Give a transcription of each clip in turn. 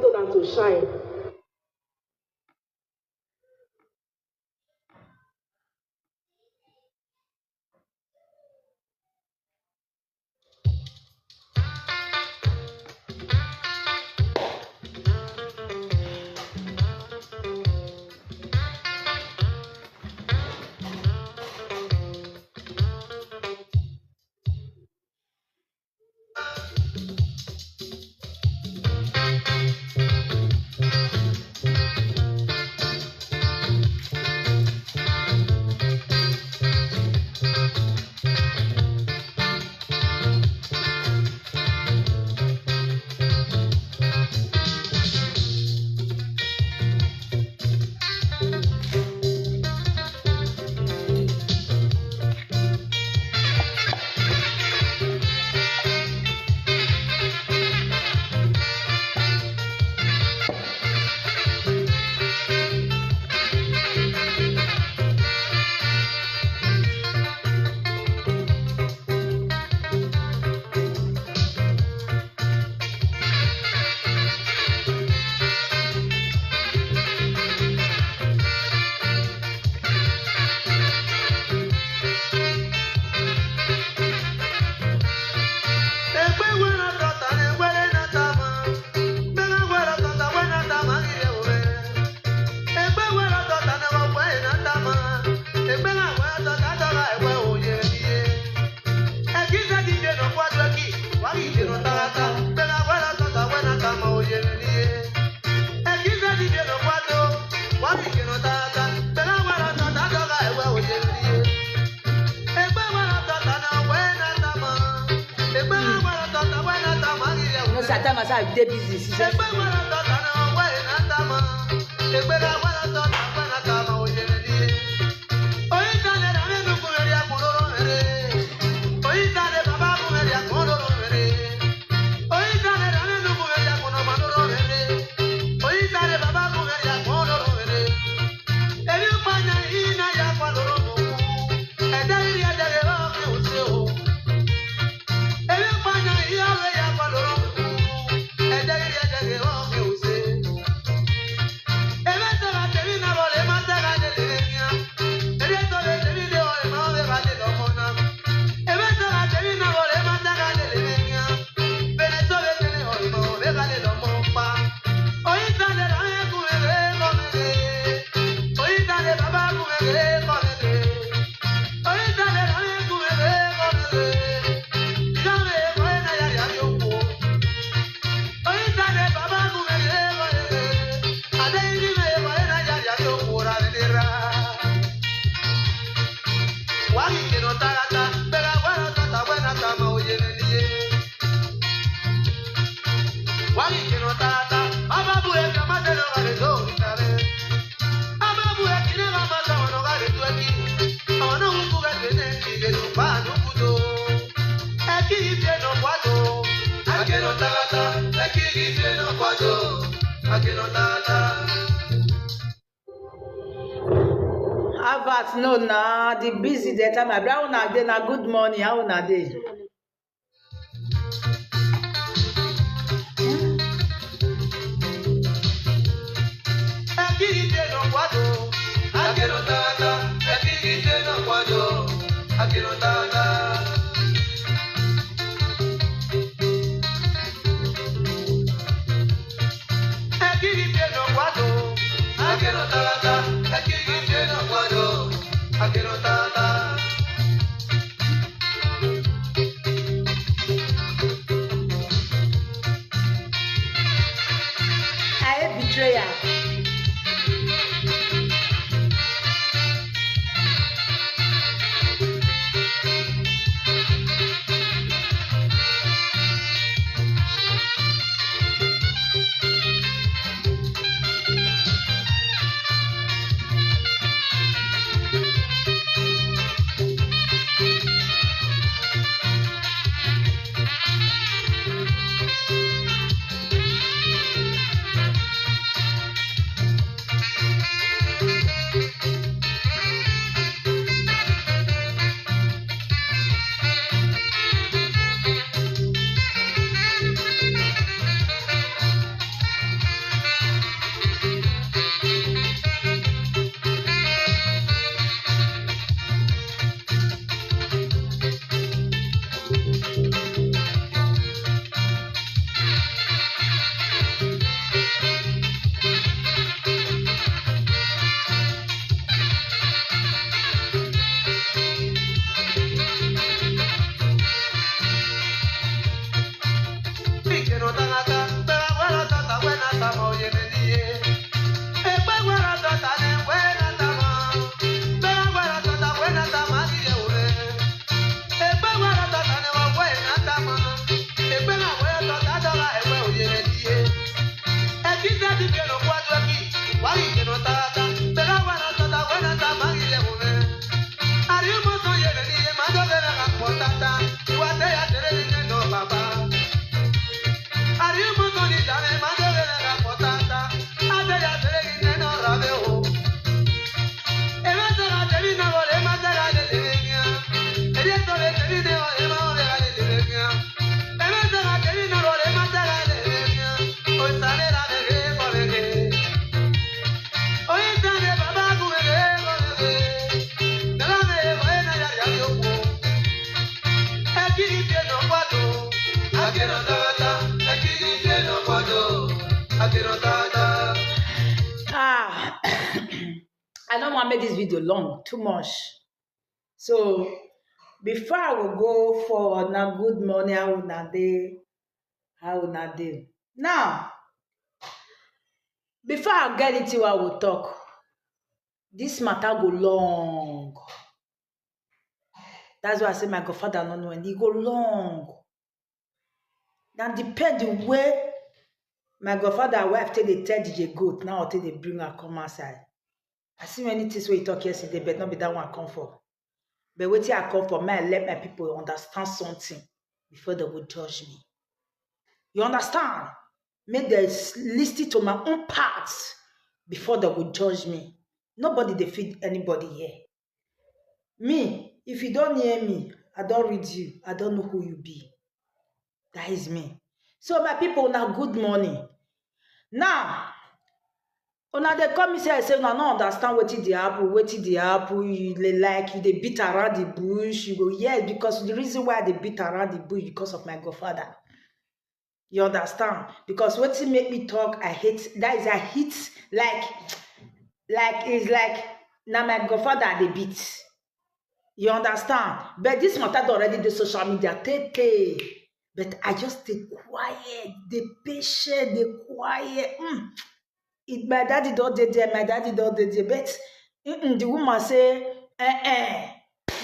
una to shine. Des business. Avat no na the busy that time. My brother na dey na good morning. How na dey? Betrayer. I don't want to make this video long, too much. So before I will go for now, good morning, how una dey? Now, before I get into what I will talk, this matter go long. That's why I say my godfather no know when he go long. Now depend the way my godfather wife take the tell DJ goat now till they bring her come outside. I see many things where he talk yesterday, but not be that one I come for. But wait till I come for, may I let my people understand something before they will judge me. You understand? Make them listen to my own parts before they will judge me. Nobody defeat anybody here. Me, if you don't hear me, I don't read you. I don't know who you be. That is me. So my people, now good morning. Now, una dey come say una no understand wetin dey happen, you like you dey beat around the bush, you go yes, because the reason why I dey beat around the bush because of my godfather. You understand? Because wetin make me talk, I hate, that is I hate, it's like na my godfather I dey beat. You understand? But this matter already the social media take. But I just stay quiet, dey patient, dey quiet. My daddy don't dey there, but the woman say,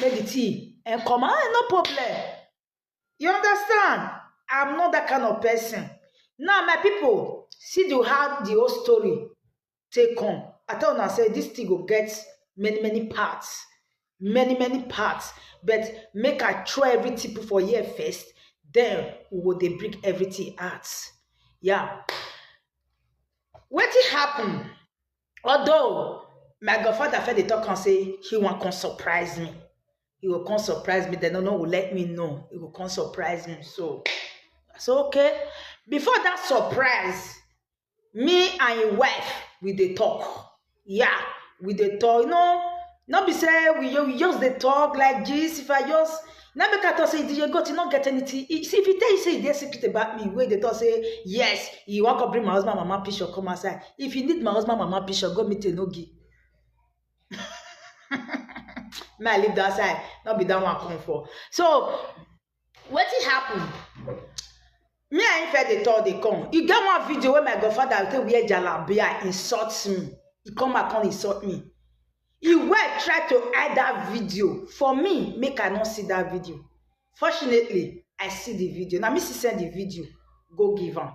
make the tea and come on, no problem. You understand? I'm not that kind of person. Now, my people, see how the whole story take on. I tell you, I say this thing will get many parts. Many parts. But make I throw everything for here first, then we will they bring everything out. Yeah. What happened? Although my godfather fed the talk and say he want to surprise me. He will come surprise me. Then no will let me know. He will come surprise me. So okay. Before that surprise, me and your wife we dey talk. Yeah, we dey talk. You know, not be say we just dey talk like this. If I just now make I talk say DJ God, you not get anything. See, if he tell you say there's secret about me, where they talk say yes, you want to bring my husband, mama picture, come outside. If you need my husband, mama picture, go meet Enogi. May I leave that side, not be that one come for. So what happened? Me and if they talk, they come. You get one video where my godfather tell wear jalabia insults me. He come back and insult me. He will try to hide that video. For me, make I not see that video. Fortunately, I see the video. Now, me send the video. Go give him.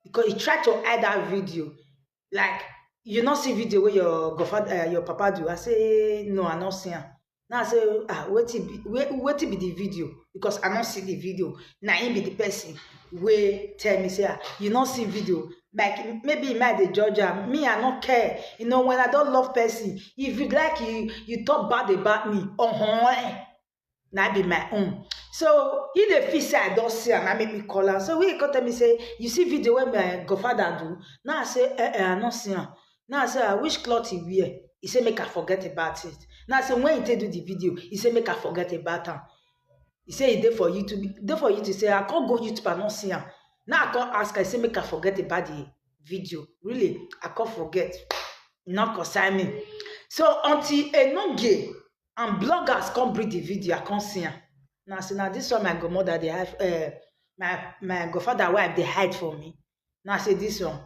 Because he tried to hide that video. Like, you not see video where your godfather, your papa do. I say, no, I not see him. Now I say, wait be the video. Because I not see the video. Now he be the person where tell me, say, you not see video. Like maybe he might the judge me, I don't care. You know, when I don't love person, if you like you talk bad about me, now be my own. So he the feel say I don't see and I make me call her. So he come tell me say, you see video where my godfather do. Now I say, I not see her. Now I say, which cloth he wear? He say make I forget about it. Now I say when he take do the video, he say make I forget about him. He say he there for you to say I can't go YouTube and not see him. Now I can't ask, I say make I forget about the video. Really, I can't forget. Not concern me. So until a non-gay and bloggers can't bring the video, I can't see her. Now I say, now this one my godmother they have my godfather wife they hide for me. Now I say this one.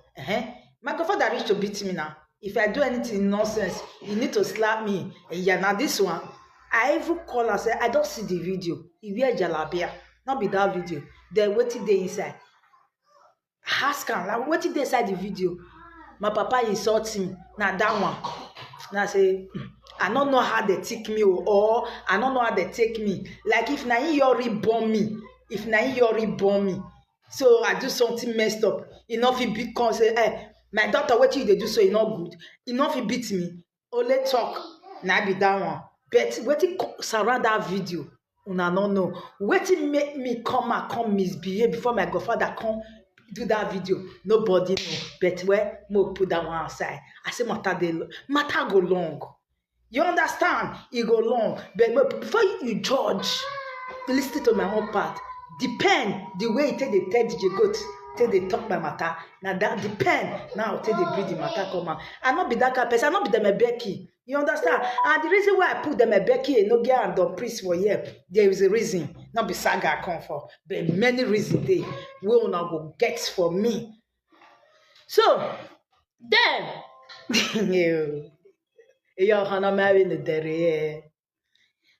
My godfather reached to beat me now. If I do anything nonsense, you need to slap me. And yeah, now this one, I even call and say, I don't see the video. If you're jalabia, not be that video. They're waiting there inside. Ask him, like, waiting there inside the video. My papa insults him. Now that one. Now I say, I don't know how they take me, or I don't know how they take me. Like if na Yori born me, so I do something messed up. Enough it beat come say, hey, my daughter, what you they do so e not good. Enough it beat me. Only talk, na be that one. But what it surround that video, una no know. What it make me come misbehave before my godfather come do that video. Nobody know. But where mo put that one outside. I say matter go long. You understand? It go long. But before you judge, listen to my own part. Depend the way you take the tell DJ Goat, take the talk my matter. Now that depend. Now take the breed the matter come out. I not be that kind of person. I not be them Becky. You understand? And the reason why I put them Becky and no girl and the priest for here, there is a reason. Not be saga come for, but many reasons they will not go get for me. So then you're gonna marry the derriere.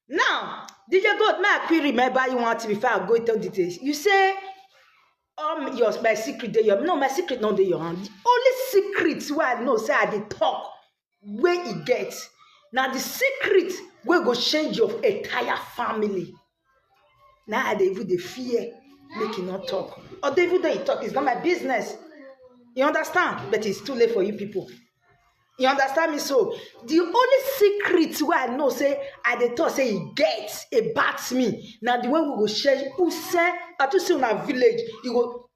Now, DJ God, may I remember you want to before I go into details. You say, my secret dey your, no, my secret not dey your hand. The only secret where I know say I dey talk where it gets. Now the secret where go change your entire family. Now I dey even the fear make you not talk. Or the even though you talk, it's not my business. You understand? But it's too late for you people. You understand me? So the only secret where I know say I dey talk say he gets about me. Now the way we go change who say I to say in our village, you go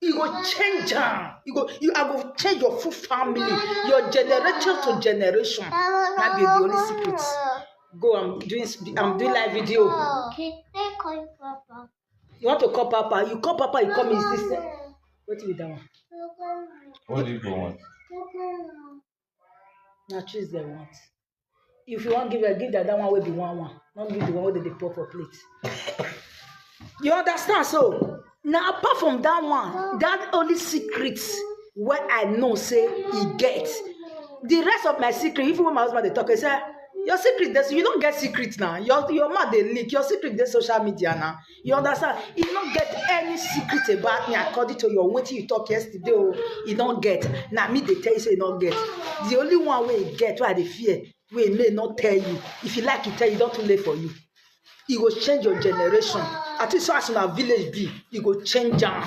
change am. I go change your full family, your generation to generation. That be the only secret. Go, I'm doing live video. Okay, call you Papa. You want to call Papa? You call Papa, you call me. Is this what be that one? What do you want? Now choose the one. If you want give that one will be one. Not give the one where they pour for plate. You understand? So now apart from that one, that only secrets where I know say he gets. The rest of my secret, even when my husband they talk, I say, your secret, you don't get secrets now. Your mouth they leak. Your secret they social media now. You understand? You don't get any secret about me according to your what you talk yesterday. You don't get. Now me they tell you say you don't get. The only one way you get why they fear, we may not tell you. If you like, you tell you don't too late for you. It will change your generation. At least as in our village be, it will change them.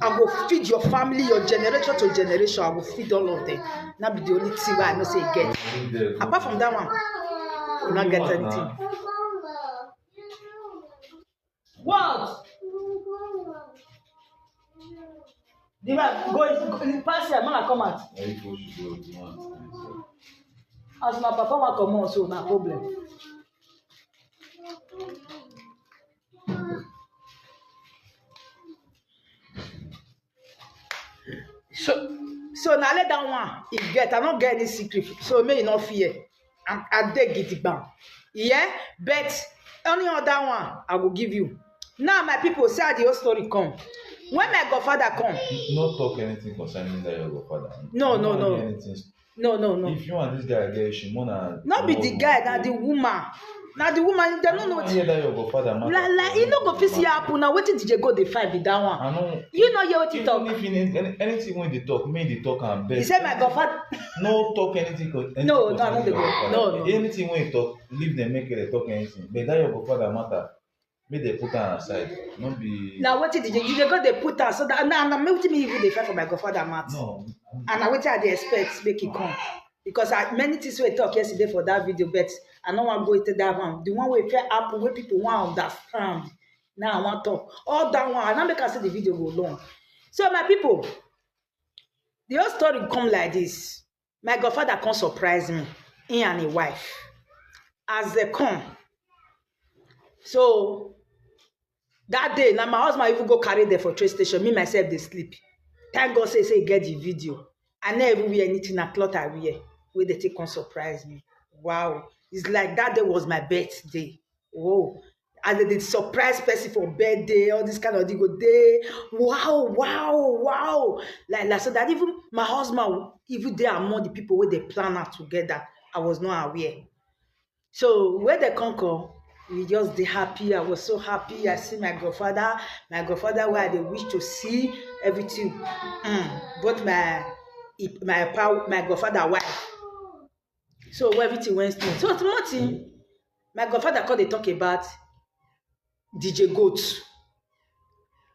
I will feed your family, your generation to generation. I will feed all of them. That be the only thing where I know say you get. Apart from that one, you not get anything. What? The man go pass here, man come out. As my papa want come on, so no problem. So now let that one it get. I don't get any secret. So may you not fear. I dey get bang. Yeah, but only other one I will give you. Now my people say how the whole story come. When my godfather come. Not talk anything concerning that your godfather. No. No. If you want this guy get Shimona. Not be the guy, now the woman. Now the woman, they don't know what. Hear that your godfather matter. Like you know go fit see happen now. Wetin DJ go dey fight with that one? I know. You know hear what you talk. If anything when they talk, me they talk and best. He said my godfather. No talk anything. No, not the go. No. Anything when you talk, leave them make it talk anything. But that your godfather matter. Make they put her aside. Not be. Now what did you go they put her so that now wetin me even dey fight for my godfather matter. No. And now wetin I dey expect make it come. Because many things we talk yesterday for that video, but I don't want to go into that one. The one we fair happen where people want understand. Now I want to talk. All that one, and now make us see the video go long. So my people, the whole story come like this. My godfather come surprise me, he and his wife. As they come. So that day, now my husband even go carry them for train station. Me myself they sleep. Thank God say he get the video. I never wear anything a cloth I wear. Where they take on surprise me. Wow. It's like that day was my birthday. Whoa. And they did surprise person for birthday, all this kind of thing go day. Wow. Like so that even my husband, even they are among the people where they plan out together, I was not aware. So where they conquer, we just dey happy. I was so happy. I see my godfather where they wish to see everything. Both my godfather wife. So everything went smooth. So tomorrow, my godfather called, they talk about DJ Goat.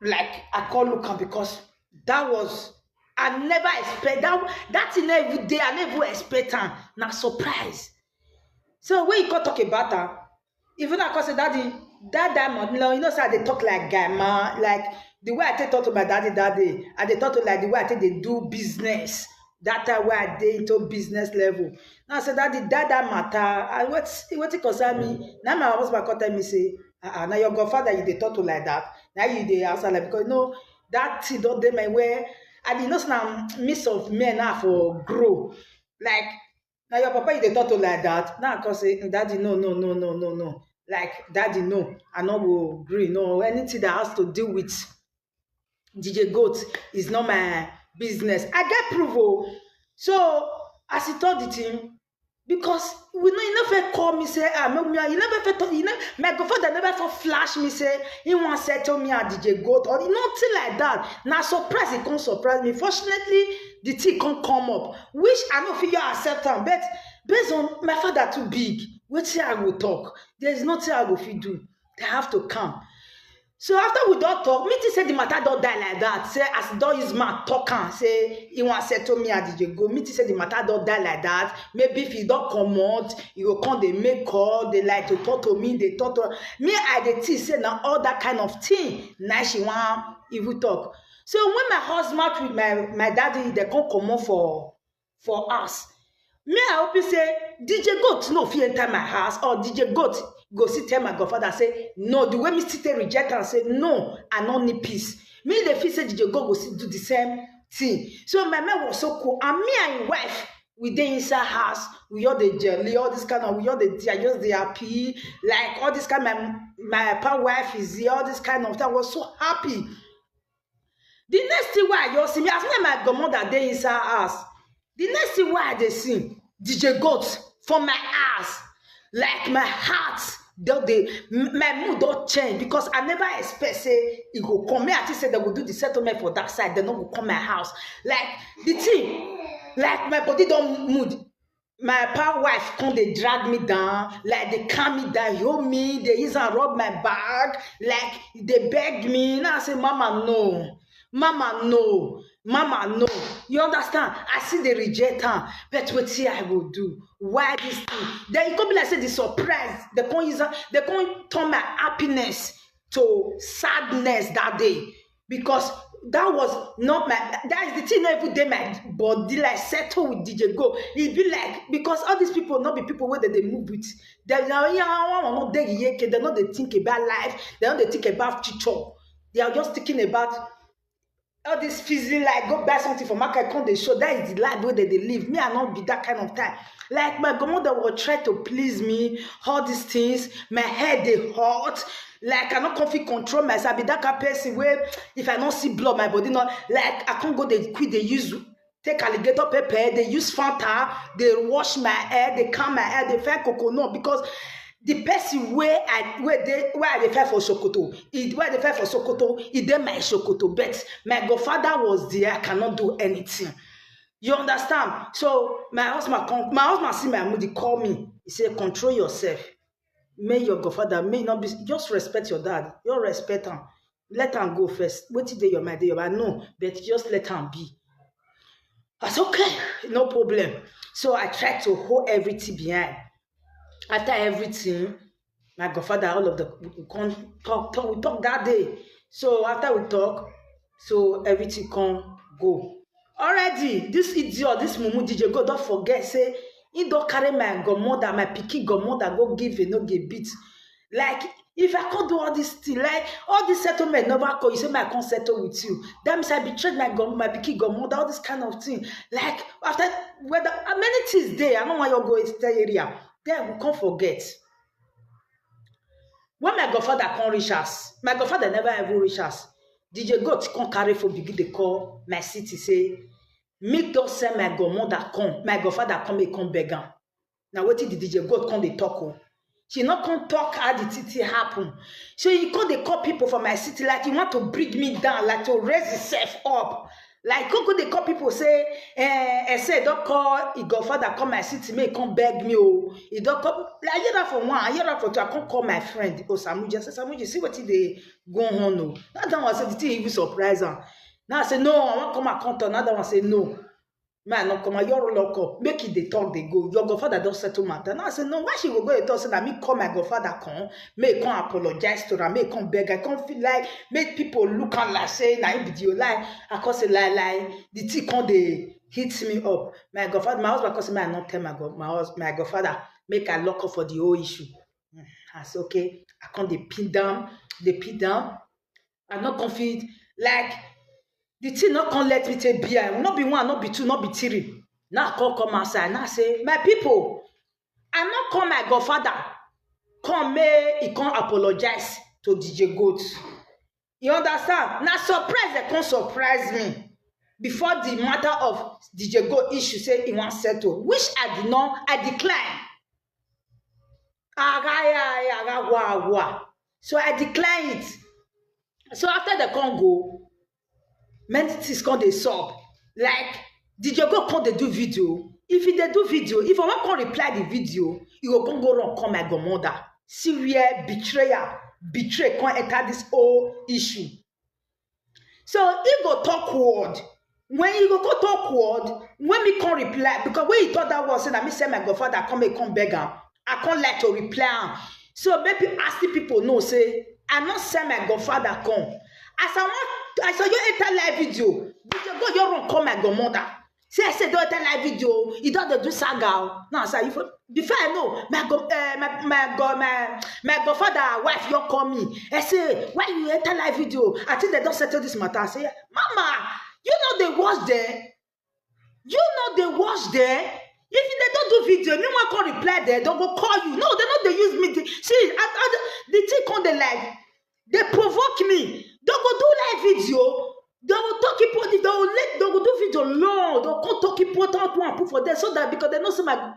Like, I call Lucan because that was, I never expect that thing every day. I never expect her. Now surprise. So when you go talk about her, even I say daddy, that diamond, you know, so they talk like guy, man. Like the way I talk to my daddy that day, and they talk to like the way I think they do business. That time where I did into business level. Now I said daddy, that matter. And what it concern me? Now my husband call tell me say, now your godfather you they talk to like that. Now you they answer like because you know that thing don't dey my way. And you know now miss of men now for grow. Like now your papa you they talk to like that. Now I can say daddy no. Like daddy no, I no go agree. No, anything that has to deal with DJ Goat is not my business. I get proof. Oh. So as he told the team, because we know you never call me say you never my godfather never flash me say he want settle me at DJ Goat or nothing like that. Now surprise he can't surprise me. Fortunately, the thing can't come up, which I know figure accept them. But based on my father too big, wetin I go talk? There is nothing I go fit do. They have to come. So after we don't talk, me say the matter don't die like that. Say as don't use mouth talk am say he want settle me at DJ Go. Me say the matter don't die like that. Maybe if he don't come out, he go come they make call, they like to talk to me, they talk to me. I dey think say now all that kind of thing. Now she want evil talk. So when my husband with my daddy, they come out for us. Me I hope you say DJ Goat no fit enter my house or DJ Goat go sit tell my godfather say no. The way me still reject and say no, I no need peace. Me the feel say DJ Goat go sit do the same thing. So my man was so cool, and me and his wife we dey inside house. We all the jelly, all this kind of we all the just the happy, like all this kind. My papa wife is here, all this kind of thing. I was so happy. The next thing why you see me, as me my godmother dey inside house. The next thing why they see DJ Goat from my ass, like my heart, my mood don't change because I never expect say it go come. Me I think say they will do the settlement for that side. They not go come my house. Like the thing, like my body don't mood. My power wife come they drag me down, like they calm me down, hold me, they use and rub my back, like they beg me. Now I say, Mama no. Mama no, Mama no. You understand? I see they reject her, but what see I will do? Why this thing? Then it could be like say the surprise. They can't turn my happiness to sadness that day because that was not my. That is the thing. Every day my body like settle with DJ Go. It be like because all these people not be people where they move with. They're not they not they think about life. They don't they think about future. They are just thinking about. All this feeling like go buy something from market, come they show that is the life where they live. Me, I not be that kind of time. Like my grandmother will try to please me, all these things. My head they hot. Like I not confident control myself. I be that kind of person where if I don't see blood, my body not like I can't go. They quit. They use take alligator pepper. They use Fanta. They wash my hair. They calm my hair. They find coconut because. The person where they fight for Sokoto, where they fight for Sokoto, it did my Sokoto, but my godfather was there. I cannot do anything. You understand? So my husband see my mood. He call me. He said, "Control yourself. May your godfather may not be. Just respect your dad. You respect him. Let him go first. Wait till your mind. No, but just let him be." That's okay. No problem. So I tried to hold everything behind. After everything, my godfather, all of the we talk that day. So after we talk, so everything can go. Already, this idiot, this mumu DJ go don't forget, say, he don't carry my godmother, my picky godmother, go give a no get beat. Like, if I can't do all this thing, like, all this settlement never call, you say, I can't settle with you. That means I betrayed my picky godmother, all this kind of thing. Like, after, whether, many things there, I don't want you to go into the area. Then we can't forget. When my godfather can't reach us, my godfather never ever reach us. DJ Goat can't carry for begin they call my city say, me don't send my godmother come, my godfather come beg am. Now what did the DJ Goat come they talk? Oh? She not come talk how the city happen. So you call they call people from my city like you want to bring me down, like to raise yourself up. Like Coco, they call people say, I say, don't call his godfather come my city, me come beg me, oh. He don't come. I hear that for one, I hear that for two. I can't call my friend. Oh, Samuji, I say, Samuji, see what they go on, no. That time I said, the thing even surprise her. Now I say, no, I want come account. Another one say, no. Man, no come, you're lock up. Make it they talk, they go. Your godfather don't settle matter. Now I say, no, why she will go and talk? Say that me call my godfather come, may come apologize to her, may come beg. I can't feel like make people look at like say, na video lie. I can't say lie. The thing come they hit me up. My godfather, my husband cause me I not tell my godfather make I lock up for the whole issue. I say okay. I can't they pin down. I'm not confident like. The thing not can let me take beer. Not be one, not be two, not be three. Now I come outside. Now I say, my people, I not call my godfather. Come he can't apologize to DJ Goat. You understand? Now surprise, they can't surprise me. Before the matter of DJ Goat issue say he want settle, which I did not, I decline. So I decline it. So after the Congo, many things come dey sup like DJ Goat come dey do video. If he dey do video, if I wan come reply the video, he go come go run call my godmother. See where betray come enter this whole issue. So he go talk word. When he go talk word, when me come reply, because when he thought that word say that me say my godfather come beg am, I can't like to reply am. So maybe ask the people know say I not send my godfather come. I saw you enter live video. DJ Goat, you run call my godmother. See, I said don't enter live video. You don't do saga. No, I said before I know my godfather wife you call me. I say why you enter live video? I think they don't settle this matter. I say, Mama, you know they watch there. You know they watch there. If they don't do video, me one can reply there. Don't go call you. No, they use me. See, the thing on the live. They provoke me. Don't go do live video. They will talk important. They will do video long. They will talk important one put for them so that because they know so my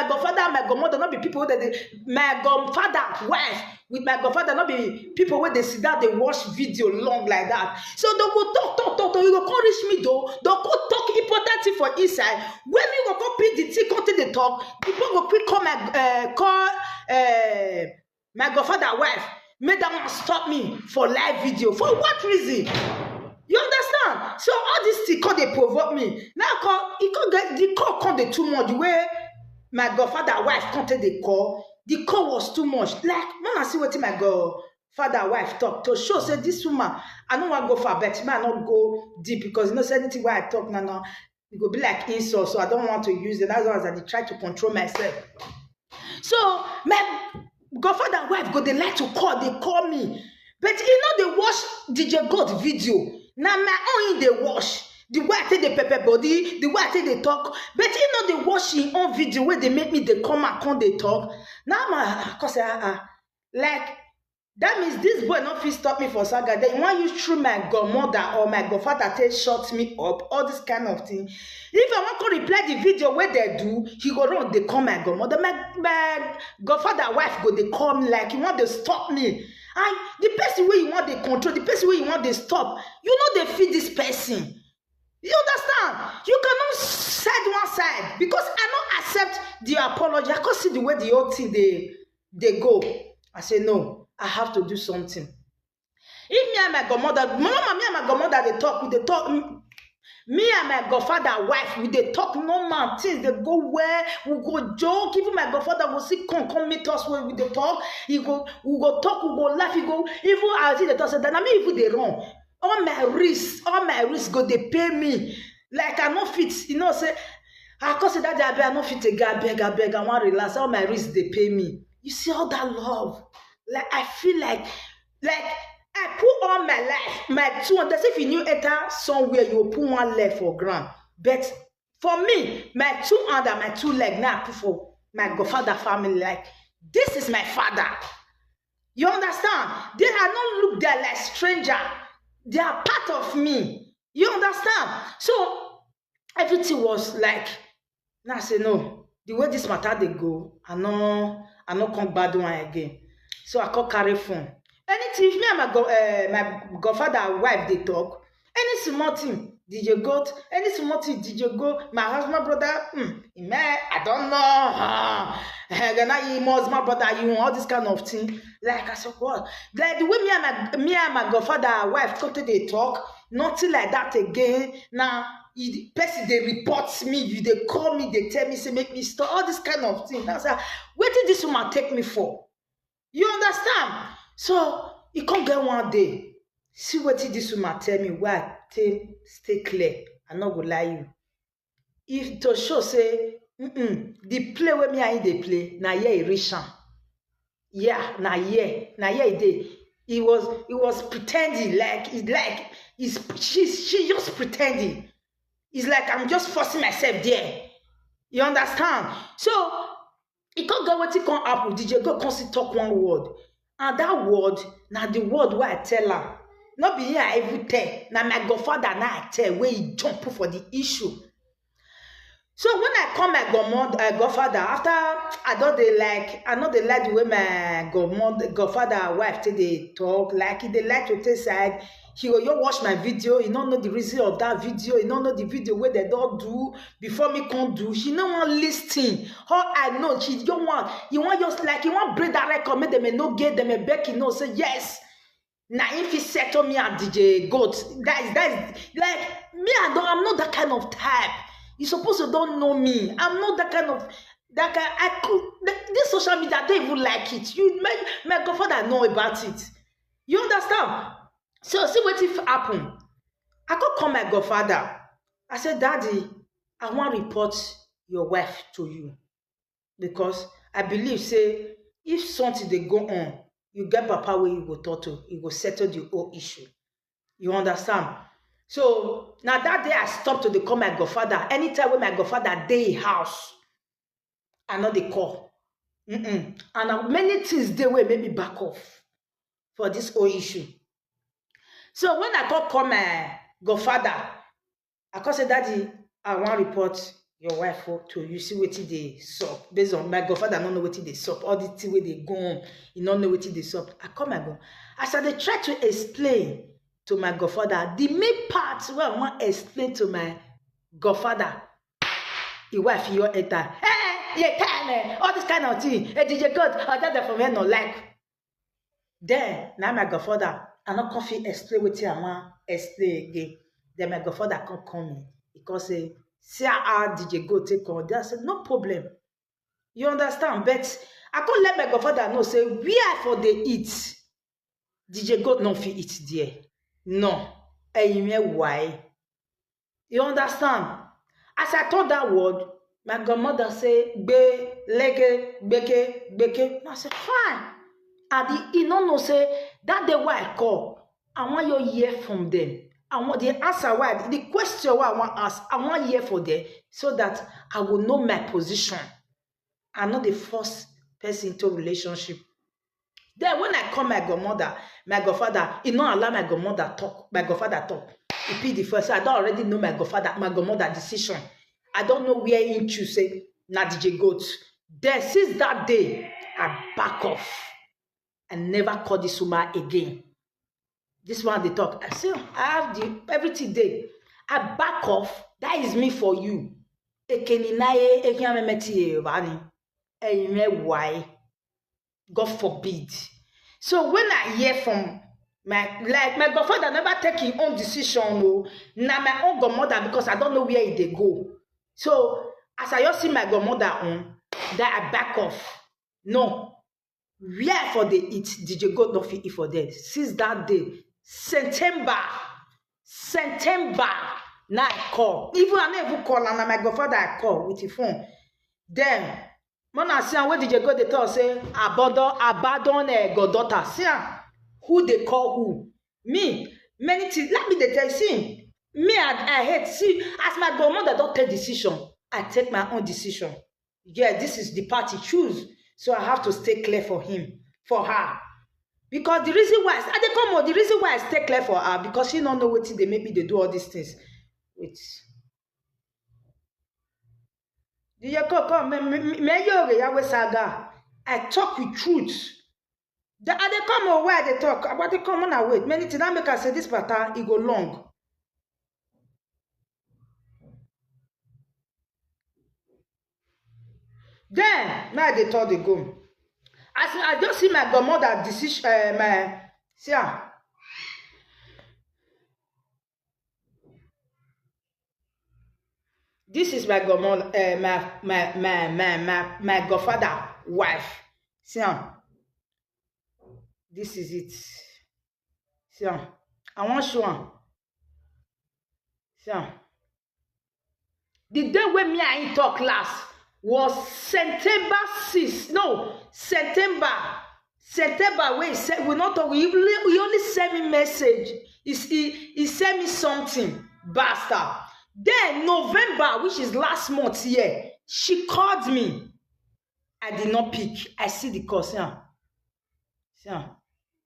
godfather and my godmother not be people that my godfather wife with my godfather not be people where they sit down they watch video long like that. So they will talk. You go come reach me though. They will talk important thing for inside. When me go come pick the thing, come take the talk. People go quick call my godfather wife. Make that one stop me for live video. For what reason? You understand? So all this thing call they provoke me. Now he can't get the call come the too much. The way my godfather wife can't take the call was too much. Like when I see what my godfather wife talk to show say this woman, I don't want to go far, but I not go deep because you know say anything where I talk now, it will be like insult. So I don't want to use it. That's why I try to control myself. So my godfather wife go they like to call, they call me. But you know they watch DJ Goat video. Now my own they watch. The way I take the pepper body, the way I take the talk. But you know they watch in own video where they make me they come and come they talk. Now my cause like that means this boy not fit stop me for saga. They want you through my godmother or my godfather take shut me up, all this kind of thing. If I want to reply the video where they do, he go run, they call my godmother. My godfather wife go, they call me like, you want to stop me. And the person where you want to control, the person where you want to stop, you know they feed this person. You understand? You cannot side one side because I don't accept the apology. I can't see the way the whole thing they go. I say no, I have to do something. If me and my godmother, mama, me and my godmother they talk, me and my godfather wife, we they talk normal things. They go where we go joke. Even my godfather will see come meet us where we they talk. We go talk, we go laugh. He go even I see the talk. Then I mean even they wrong. All my risks go they pay me. Like I no fit, you know say I cause that I no fit a guy beg, I want relax. All my risks they pay me. You see all that love. Like I feel like I put all my life, my 200. If you knew enter somewhere, you will put one leg for ground. But for me, my 2 hand and my 2 leg now I put for my godfather family. Like this is my father. You understand? They are not look there like stranger. They are part of me. You understand? So everything was like, now I say no. The way this matter they go, I no come bad one again. So I call carry phone. Anything if me and my godfather wife they talk, any small thing, DJ Goat, any small thing, DJ Goat, my husband, brother, man, I don't know. Then I must my brother, you all this kind of thing. Like I said, what? Like the way me and my godfather wife come to the talk, nothing like that again. Now, the person they report me, they call me, they tell me, say make me stop all this kind of thing. That's like, what did this woman take me for? You understand? So you can't get one day. See what this woman tell me. Why? Stay clear. I'm not gonna lie you. If to show say, the play where me and they play, na yeah reach am. Yeah, na yeah they. He was pretending she just pretending. It's like I'm just forcing myself there. You understand? So it can't go what it can't happen. DJ go constantly talk one word. And that word, now the word where I tell her. Not be here I even tell. Now my godfather now I tell where he jump for the issue. So when I call my godfather, after I know they like the way my godfather wife take they talk, like they like to take side. He go, you watch my video, you don't know the reason of that video, you don't know the video where they don't do before me can't do. She no want listing. How I know she don't want, you want just like you want break that record, make them a no get them a back, you know, say yes. Now if he settle me and DJ Goat, that is like me, I'm not that kind of type. You supposed to don't know me. I'm not that kind of this social media, I don't even like it. You my godfather know about it. You understand? So see what if happen. I could call my godfather. I said, Daddy, I want to report your wife to you. Because I believe, say, if something they go on, you get papa where you go talk to, you go settle the whole issue. You understand? So now that day I stopped to call my godfather. Anytime when my godfather day house, I know they call. And many things they will make me back off for this whole issue. So when I call my godfather, I call say, Daddy, I want to report your wife to you. See what they sup. Based on my godfather, I don't know what they sup. All the things where they go on, you don't know what they sup. I call my god. As I try to explain to my godfather, the main part where I want to explain to my godfather, the wife you enter. Hey, yeah, all this kind of thing. Hey, DJ God, I that from here no like. Then now my godfather, I not coffee explain what I want explain again. Then my godfather can't come in because see how DJ go take on. They said no problem. You understand? But I can't let my godfather know say where for they eat. DJ God no fit eat there. No. Why? You understand? As I told that word, my grandmother say be leke beke. I said fine. And he no say that the why I call. I want you hear from them. I want the answer why the question why I want ask. I want hear for them so that I will know my position. I'm not the first person into relationship. Then when I call my godmother, my godfather, he not allow my godmother talk. My godfather talk. He be the first. So I don't already know my godmother decision. I don't know where he choose say na DJ Goat. Then since that day, I back off. I never call this woman again. This one they talk. I say I have the everything day. I back off. That is me for you. Why? God forbid. So when I hear from my godfather never take his own decision, no. Now my own godmother because I don't know where they go. So as I just see my godmother on, that I back off. No. Where for they eat? DJ Goat not fit eat for them. Since that day, September. Now I call. Even I never call and my godfather I call with the phone. Then when I see where DJ Goat they talk say abandon goddaughter. See who they call who? Me. Many things. Let me tell you. Me I hate. See, as my godmother don't take decision, I take my own decision. Yeah, this is the party choose. So I have to stay clear for him, for her. Because the reason why I stay clear for her, because she don't know what they maybe they do all these things. Wait. I talk with truth. They come over where they talk. About they come on and wait. Many things that make us say this pattern, it go long. Then now they thought they go. As I just see my godmother decision, my see ah. This is my godmother, my godfather wife. See ah. This is it. See ah. I want show am. See ah. The day when me and him talk last was September 6. No, September wey he said we not talk. He only send me message. He sent me something, bastard. Then November, which is last month here, she called me. I did not pick. I see the call. See,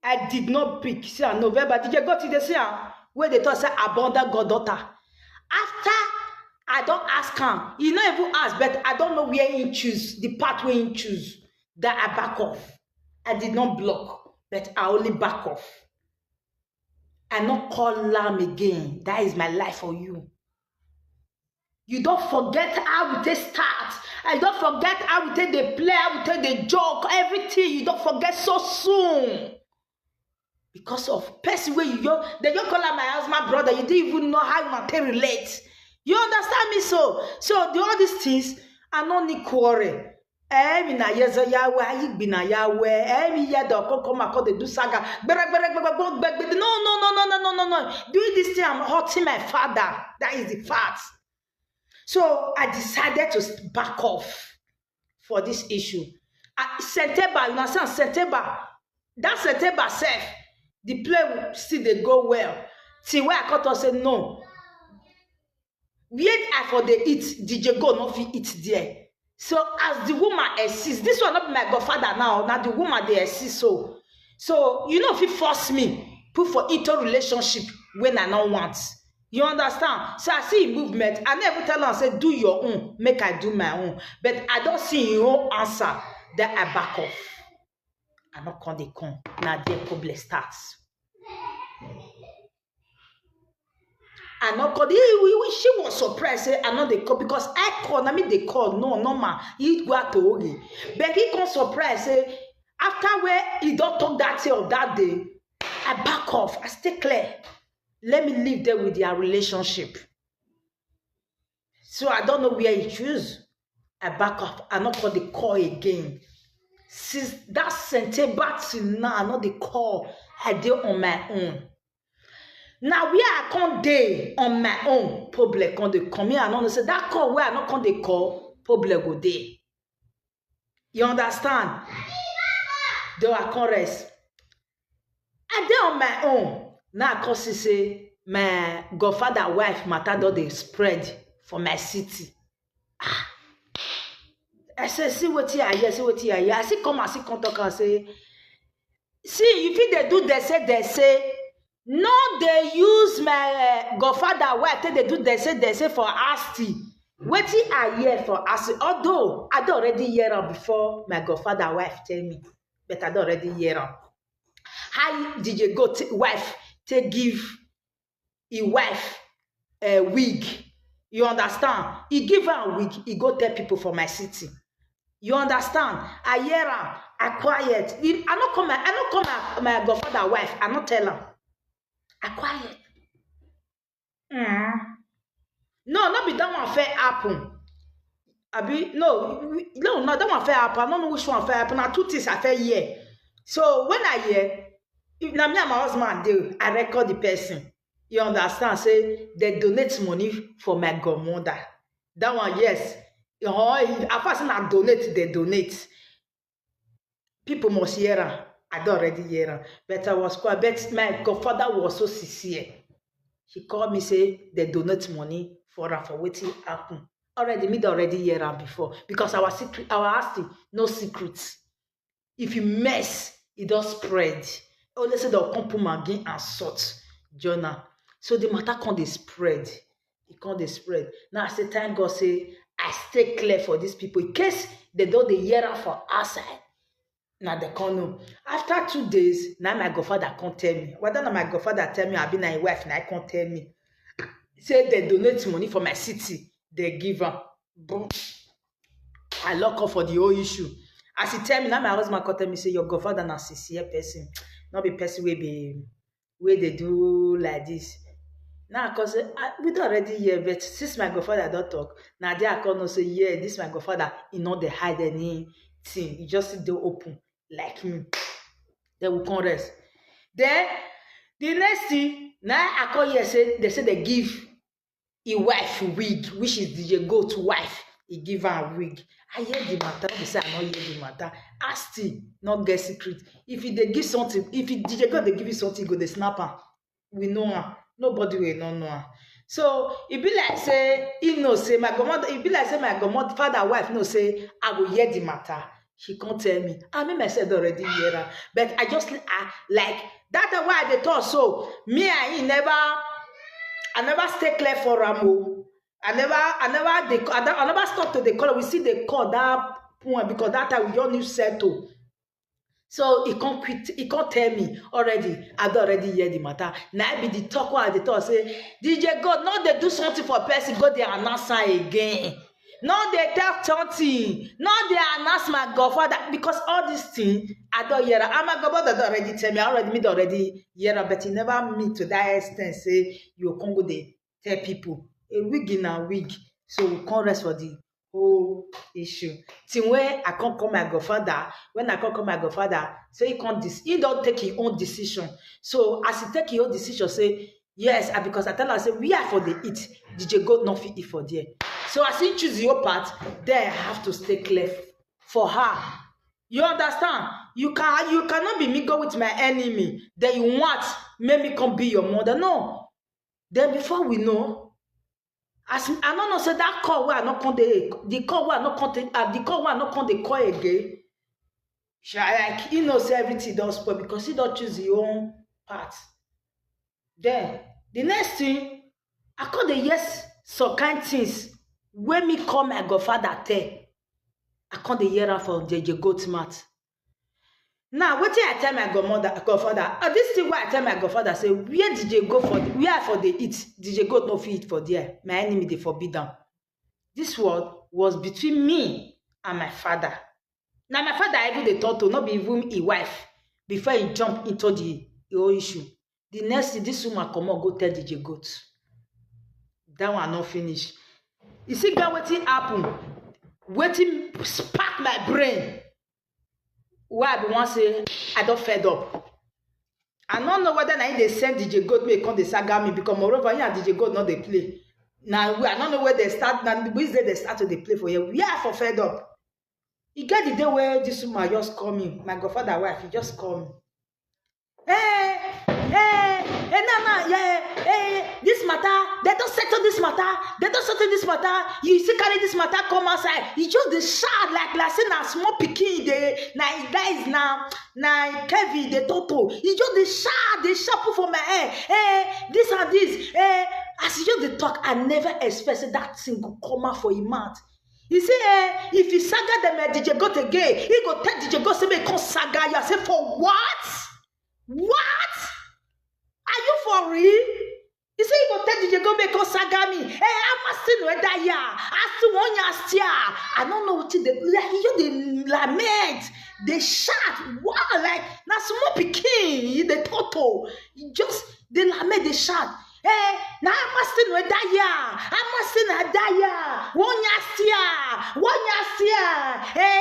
I did not pick. See, November. Did you go to the see where they talk say abandon goddaughter? After I don't ask him, he not even ask, but I don't know where he choose the part where he choose. That I back off. I did not block, but I only back off. I not call Lam again. That is my life for you. You don't forget how we take start. I don't forget how we take the play, how we take the joke, everything. You don't forget so soon. Because of person where you go, they don't call her my husband brother. You didn't even know how you can relate. You understand me? So all these things are not need quarrel. Mi na yezo yawe, ayi bi na yawe. Mi ye do come call the do saga. No. Doing this thing, I'm hurting my father. That is the fact. So I decided to back off for this issue. September, you understand? September, that September self, the play will still they go well. See where I cut us say no. Where I for the eat, DJ go not fit eat there. So as the woman exists, this one not be my godfather now. Now the woman they exist so you know if you force me put for into relationship when I don't want. You understand? So I see movement. I never tell her, say, do your own, make I do my own. But I don't see your own answer. That I back off. I not come, they come. Now the problem starts. I not call. She was surprised. Say, I know they call because I call. I mean they call. No, man. He go out to Ogi. But he come surprised. Say, after where he don't talk that day or that day, I back off. I stay clear. Let me live there with their relationship. So I don't know where he choose. I back up. I not call the call again. Since that September till now, I not the call. I did on my own. Now where I can't day on my own, public on the come here. I don't say that call where I not can the call, public go day. You understand? Though I can't rest. I did on my own. Now, cause say my godfather wife matter do they spread for my city. I say, see what here, see what here. I see come talk and say, see if they do, they say, no, they use my godfather wife. They say for Asti. What I hear for Asti? Although I don't already hear her before my godfather wife tell me, but I don't already hear her. How did you go wife? To give a wife a wig. You understand? He give her a wig. He go tell people for my city. You understand? I hear her. I quiet. I not come my godfather wife. I not tell her. I quiet. No, not be that one fair happen. No, that one fair happen. I don't know which one fair happen. Now two things I fair hear. So when I hear, if na me and my husband do, I record the person. You understand? Say they donate money for my godmother. That one, yes. At first I donate, they donate. People must hear her. I don't already hear her. But I was quite. But my godfather was so sincere. He called me say they donate money for her for waiting happen. Already hear her before because our Asti no secrets. If you mess, it does spread. Only say they'll come put again and salt journal. So the matter can't they spread. It can't they spread. Now I say thank God say I stay clear for these people in case they don't they hear her for outside. Now they can't know. After 2 days, now my godfather can't tell me. Whether my godfather tell me I've been a wife, now I can't tell me. Say they donate money for my city. They give her. Boom. I lock up for the whole issue. As he tell me, now my husband call tell me, say, your godfather na sincere person. Not be person where they do like this. Now, cause we don't already hear, but since my godfather don't talk, now they are gonna say, yeah, this my godfather, he not they hide anything. He just sit there open like me. They will come rest. Then the next thing, now I call here say they give a wife wig, which is DJ Goat wife. He give her a wig. I hear the matter. They say I not hear the matter. I still not get secret. If they give something, if DJ Goat they give you something, go the snapper. We know her. Nobody will not know her. So it be like say he know say my grandmother. It be like say my grandmother father wife know say I go hear the matter. She can't tell me. I mean myself already hear her, but I just like that's why they thought so. Me and he never. I never stay clear for Ramo. I never stop to the call. We see the call that point because that time we just need settle. So he can't quit. He can't tell me already. I don't already hear the matter. Now be the talk while the talk say DJ God. Now they do something for a person. Go there and answer again. Now they tell something. Now they announce my godfather because all these things I don't hear. And my godfather don't already tell me. I already hear, but he never me to that extent. Say you can't go there. Tell people a wig in a wig, so we can't rest for the whole issue. Till when I can't call my godfather, when I can't call my godfather, so he can't. He don't take his own decision. So as he take his own decision, say yes, because I tell her, say we are for the eat. DJ God not fit it for there. So as he choose your part, then I have to stay clear for her. You understand? You cannot be me go with my enemy. Then you want make me come be your mother. No. Then before we know, as I don't know, say that call where I not come the call where I not come the call where I not come the call again. Like he knows everything does spoil because he don't choose his own part. Then the next thing, I call the yes some kind things. When me call my godfather tell, I can't hear her from DJ Goat mouth. Now, what I tell my godfather, this thing where I tell my godfather, say, where DJ go for, where for the eat, DJ Goat no fit eat for there. My enemy, they forbid them. This word was between me and my father. Now, my father even they thought to not be even a wife before he jump into the whole issue. The next thing, this woman come on, go tell DJ Goat. That one not finished. You see, God, what happen? Waiting spark my brain. Why I be want say I don't fed up. I don't know whether they send DJ Goat may come they saga me because moreover here DJ Goat not they play. Now I don't know where they start. Now which day they start to they play for you. We are for fed up. You get the day where this woman just call me. My godfather wife, he just call me. This matter, they don't settle this matter, you see carry this matter come outside, you just the shout like say na small pikin dey, na that is na Kevin the Toto, you just the shout put for my head, this and this, as you just the talk, I never expected that thing go come out for him mouth. You see, if you saga them DJ Goat again, he go tell DJ Goat say me come saga you. I say for what? What? Are you for real? You say you go tell DJ Goat make us saga me. I'm still no that ya. I still want ya still. I don't know what they like. You the lament, they shout. Wow, like na small pikin, the Toto. You just they lament, they shout. Now I must know that ya. I must know that ya. One year.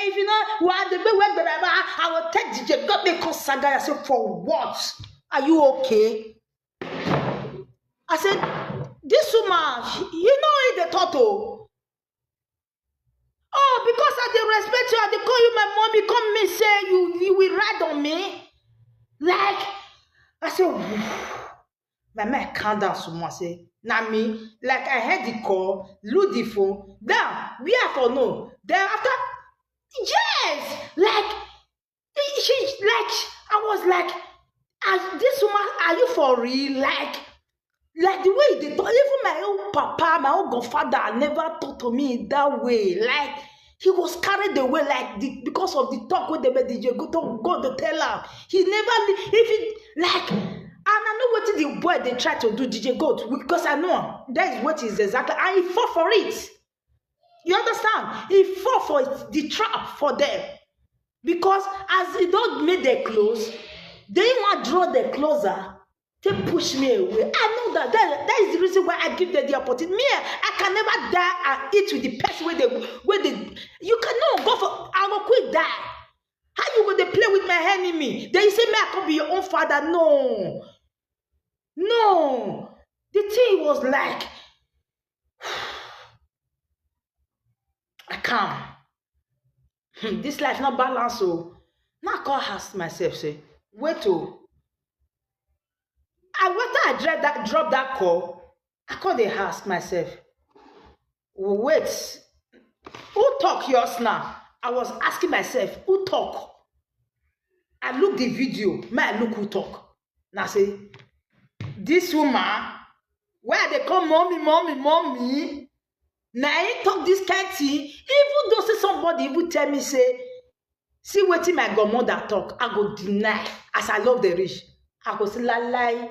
If you know what the way I will take DJ Goat make us saga. I said for what? Are you okay? I said, this woman, you know it the Toto. Oh, because I dey respect you, I dey call you my mommy, come me say you will ride on me. Like, I said, my man calm down so much. Say, na me, like I heard the call, look the phone, down, we have for no. Then after, yes, like, she, like, I was like, this woman, are you for real? Like the way they talk, even my own papa, my own godfather never talk to me that way. Like he was carried away, like because of the talk with the DJ go to tell her. He never if he like, and I know what the boy they try to do DJ Goat because I know that is what is exactly, and he fought for it. You understand? He fall for the trap for them. Because as he don't make their clothes, they want to draw them closer. They push me away. I know that is the reason why I give them the opportunity. Me, I can never die and eat with the person where they you cannot go for I will quit die. How you go to play with my enemy? Then you say me I can be your own father. No. No. The thing was like I can't. This life not balance. So now I can't ask myself, say, wait to. After I drop that call, I can't ask myself, wait, who talk yours now? I was asking myself, who talk? I look the video, man, look who talk. Now I say, this woman, where they call mommy. Now I talk this kind of thing, even though say somebody would tell me, say, see what my godmother talk, I go deny, as I love the rich. I go say, lie.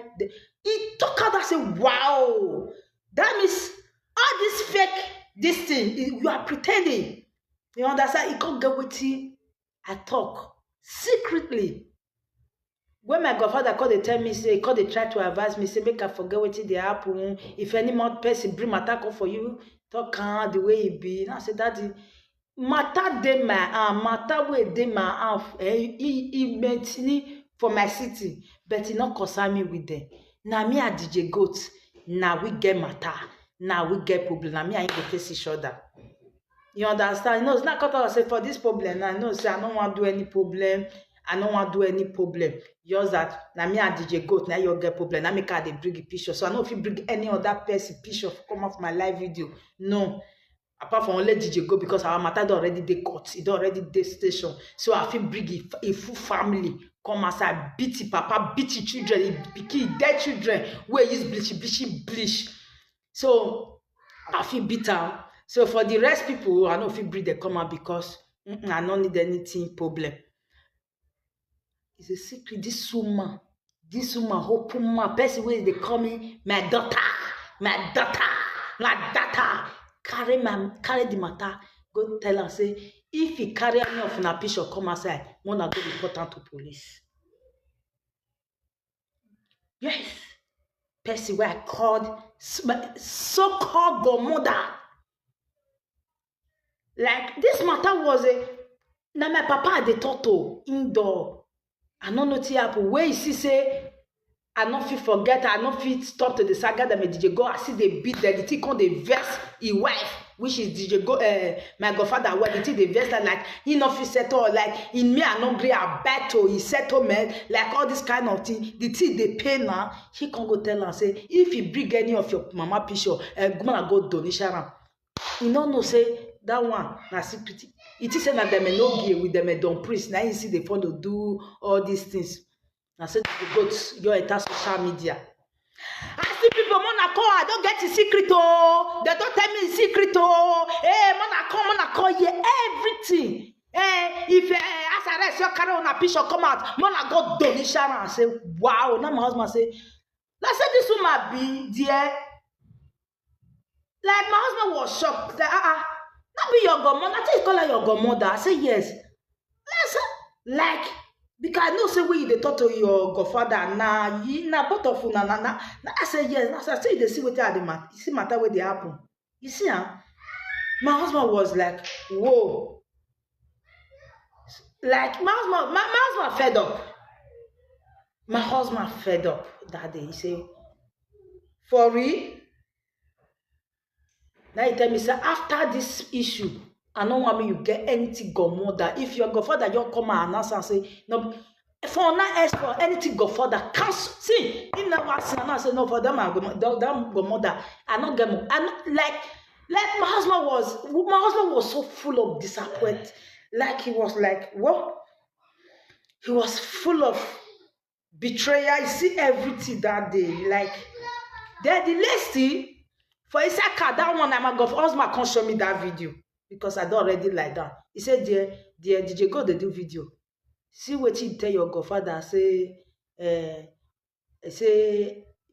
He talk out and say, wow, that means all this fake, this thing, you are pretending. You understand? He can't get with you. I talk secretly. When my godfather called, they tell me, say, they try to advise me, say, make I forget what they happen. If any more person bring matter come for you, talk the way it be. And I said, Daddy, matter de my matter way de my he meant me for my city, but he not concern me with them. Now me and DJ Goat, now we get matter, now we get problem. Now me and him go face each other. You understand? No, it's not because I say for this problem. I know, say I don't want to do any problem. I don't want to do any problem. Yours that now me and DJ Goat, now you get problem. Now make her they bring a picture. So I know if you bring any other person picture come off my live video. No. Apart from only DJ Goat, because our matter already they cut. It already they station. So I feel bring a full family. Come outside, beat it, papa, beat your children, kill dead children, where use bleach. So I feel bitter. So for the rest people, I know if you breathe they come out because I don't need anything problem. It's a secret. This woman, hope woman, person where they call me my daughter. Carry the matter, go tell her, say, if he carry any of a picture, come outside, wanna go report am to police. Yes. Person where I called so-called godmother. Like this matter was now my papa the toto indoor. I don't know what happen. Where you see say I not fit forget, I not fit stop to the saga that my DJ Go. I see they beat the thing on the verse his wife, which is DJ Go, my godfather. What the thing the verse that like he not fit settle, like in me I not agree a battle, he settlement, like all this kind of thing. The thing they pay now, he can go tell her say if you bring any of your mama picture, gonna go donation. You know say that one na secret. It is that them no gear with them don priest. Now you see they want to do all these things. I said you go to your entire social media. I see people Monaco, I don't get a secret oh. They don't tell me a secret oh. Hey, Monaco, yeah, everything. If as I rest your carry on a picture come out, Monaco donation and say, wow. Now my husband say, let's say this woman be there. Like my husband was shocked. Like, not be your godmother. I think you call her your godmother. I say yes. Like. Because I know say when you talk to your godfather now, both of you now. I say yes. I say they see what they are the matter. You see matter where they happen. You see, my husband was like, whoa. Like my husband fed up. My husband fed up that day. He say, for real? Now he tell me say after this issue. I don't want me you get anything godmother. If your godfather you come and announce and say no, for now ask for anything godfather cancel. See, he never say and I say no for them godmother. I not get more. Like my husband was so full of disappointment. Like he was like what? He was full of betrayal. You see everything that day. Like then the last thing for inside car that one my husband can't show me that video. Because I don't already like that. He said, dear, did you go to do video? See what you tell your godfather, say,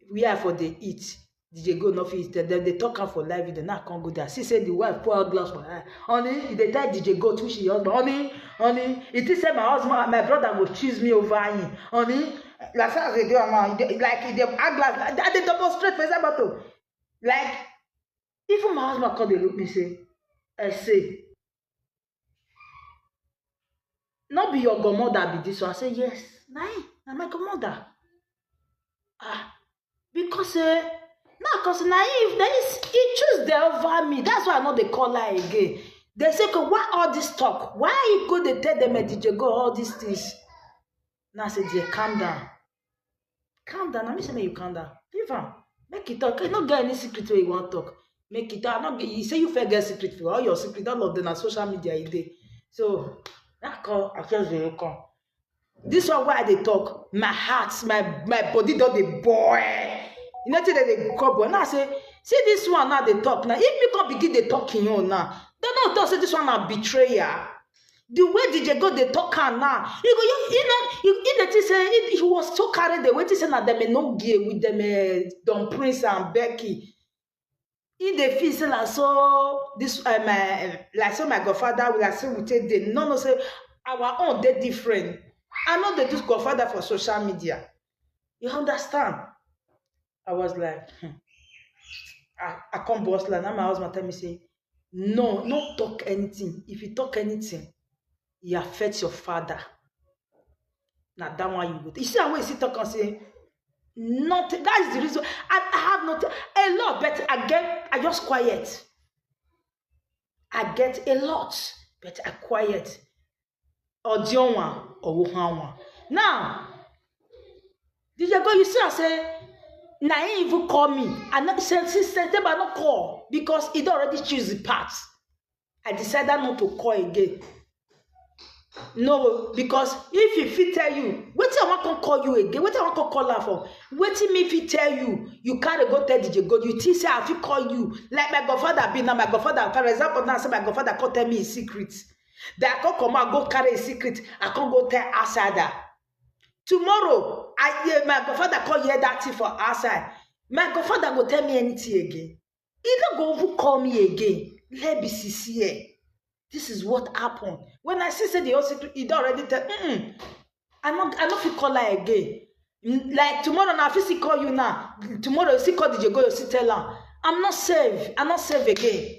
we are for the eat. DJ go no fit they talk am for live video now can't go there. See say the wife pour out glass for her. Honey, they tell DJ go to she husband. Honey, it is say my husband, my brother will choose me over him. Honey, like how they do like they act glass, they demonstrate for example. Like even my husband come dey look me say, I say, not be your godmother be this one. I say yes, na my godmother. Because now, because naive, he choose them over me. That's why I know they call her again. They say, why all this talk? Why you go they tell them DJ go all these things? Now I say, dear, calm down. Calm down. I say, you calm down. Leave am. Make it talk. You don't get any secret where you want to talk. Make it talk. You say you fair get secret for all your secret. All of them on social media you dey. So that call, I just dey call. This one why they talk, my heart, my body don't dey boil. You know that they call boy. Now I say, see this one now they talk. Now if you can begin they talking on now, don't talk say this one a betrayer. The way DJ go they talk now, he was so carried away. He said that them no gear with them Don Prince and Becky. In the feel like so this like so my godfather will like say we take the no say our own they different. I know they do godfather for social media. You understand? I was like, I come boss like now my husband tell me say, no, not talk anything. If you talk anything, it affects your father. Now that one you go. You see how we sit talk and say, nothing. That is the reason. I have not a lot, but I just quiet. I get a lot, but I quiet. Or Dionwa or Wuhanwa. Now, did you go? You see, I say. Now he even call me. And not since but not call because he already choose the path. I decided not to call again. No, because if he fit tell you, wait till I want to call you again. Wait till I want to call her for. Wait till me if he tell you, you can't go tell DJ God. You think say I fit call you like my godfather be now. My godfather, for example, now say my godfather can't tell me his secret. That I can't come out go carry a secret. I can't go tell outsider. Tomorrow, my godfather call hear that thing for outside. My godfather go tell me anything again. He don't go over call me again. Let me see here. This is what happened. When I see say the whole secret, he don't already tell. I not fit call her again. Like tomorrow now, if he call you now, tomorrow you see call DJ go, you see tell her. I'm not safe. I'm not safe again.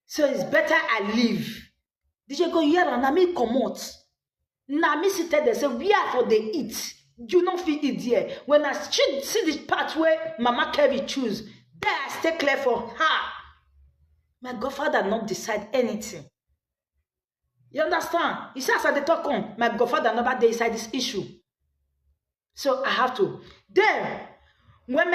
So it's better I leave. DJ go here and I me come out. Now me sit there say we are for the eat. You don't feel it there. When I see the part where Mama Kevin choose, there I stay clear for her. My godfather not decide anything. You understand? You see as I talk on, my godfather never decide this issue. So I have to. Then when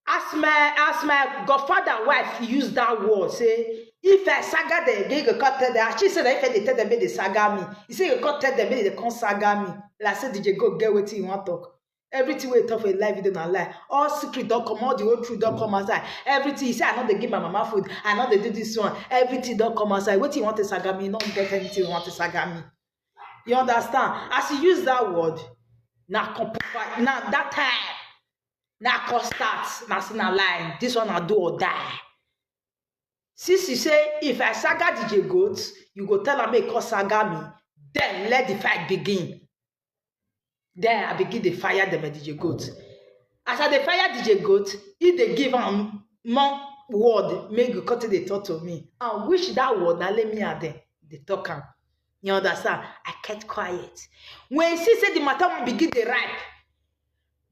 as my godfather wife use that word, say if I saga them, they go cut them. She said if they tell them they saga me, he say you cut them, they can't saga me. Like I said, DJ go get what you want to talk. Everything we talk for a live video na lie. All secret don't come, all the whole truth don't come outside. Everything he say, I know they give my mama food, I know they do this one. Everything don't come outside. What you want to saga me? You don't get anything you want to saga me. You understand? As you use that word, now that time, now can start. Now see na lie. This one I do or die. Since you say if I saga DJ Goat, you go tell her make her saga me. Then let the fight begin. Then I begin to fire them at DJ Goat. As I dey fire DJ Goat, if they give am more word, make you cut the talk to me. And wish that word now let me at them. They talk am. You understand? I kept quiet. When she said the matter will begin to ripe,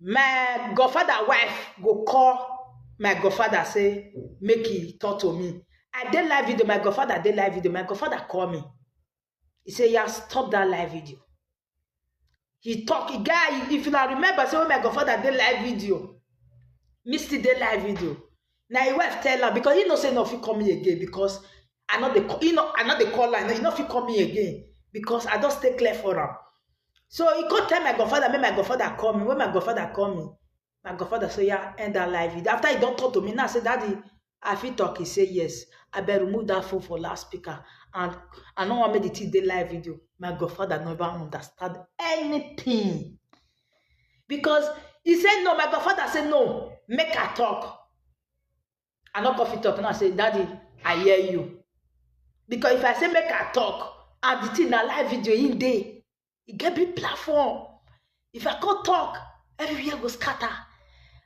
my godfather wife go call my godfather say make he talk to me. I did live video. My godfather did live video. My godfather call me. He say, yeah, stop that live video. He talk, guy, if you not remember, say when my godfather did live video, Misty did live video. Now his wife tell her because he no say no if he call me again because I know the call line. You know if he call me again because I don't stay clear for him. So he could tell my godfather, make my godfather call me. When my godfather call me, my godfather say, yeah, end that live video. After he don't talk to me, now say, Daddy, I fit talk. He say yes. I better remove that phone for loudspeaker. And I know I made the live video. My godfather never understand anything. Because he said no, my godfather said no. make I talk. I no come fit talk now. I say, Daddy, I hear you. Because if I say make I talk, and the thing na live video in day, it get big platform. If I can't talk, everywhere go scatter.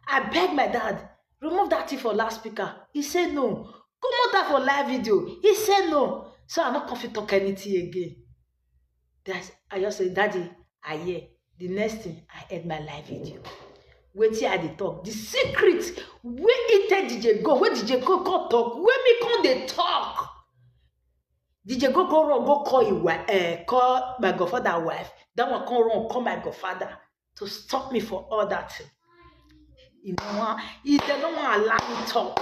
I beg my dad, remove that thing for loudspeaker. He said no. Come out that for live video. He said no. So I no come fit talk anything again. I just say, Daddy, I hear. The next thing, I heard my live video. Wetin I dey talk. The secret where he tell DJ Go, where DJ Go come talk, where me come dey talk. DJ Go run go call call my godfather wife. That one come run call my godfather to stop me for all that thing. You know what? He don't want to allow me talk.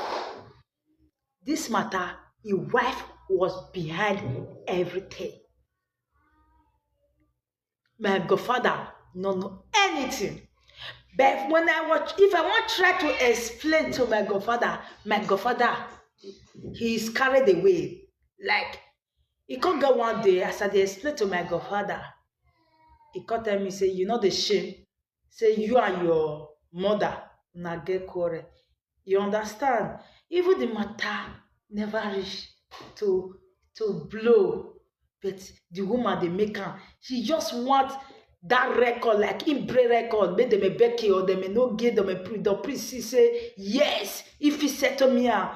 This matter, his wife was behind everything. My godfather no know anything. But when if I want to try to explain to my godfather, he is carried away. Like, he can't go one day, as I explain to my godfather, he can't tell me, say, you know the shame. Say, you and your mother, na get quarrel. You understand? Even the matter never reach to blow. But the woman, they make her, she just want that record, like in pray record, make them a Becky or them no give them a the priest say, yes, if he said to me, that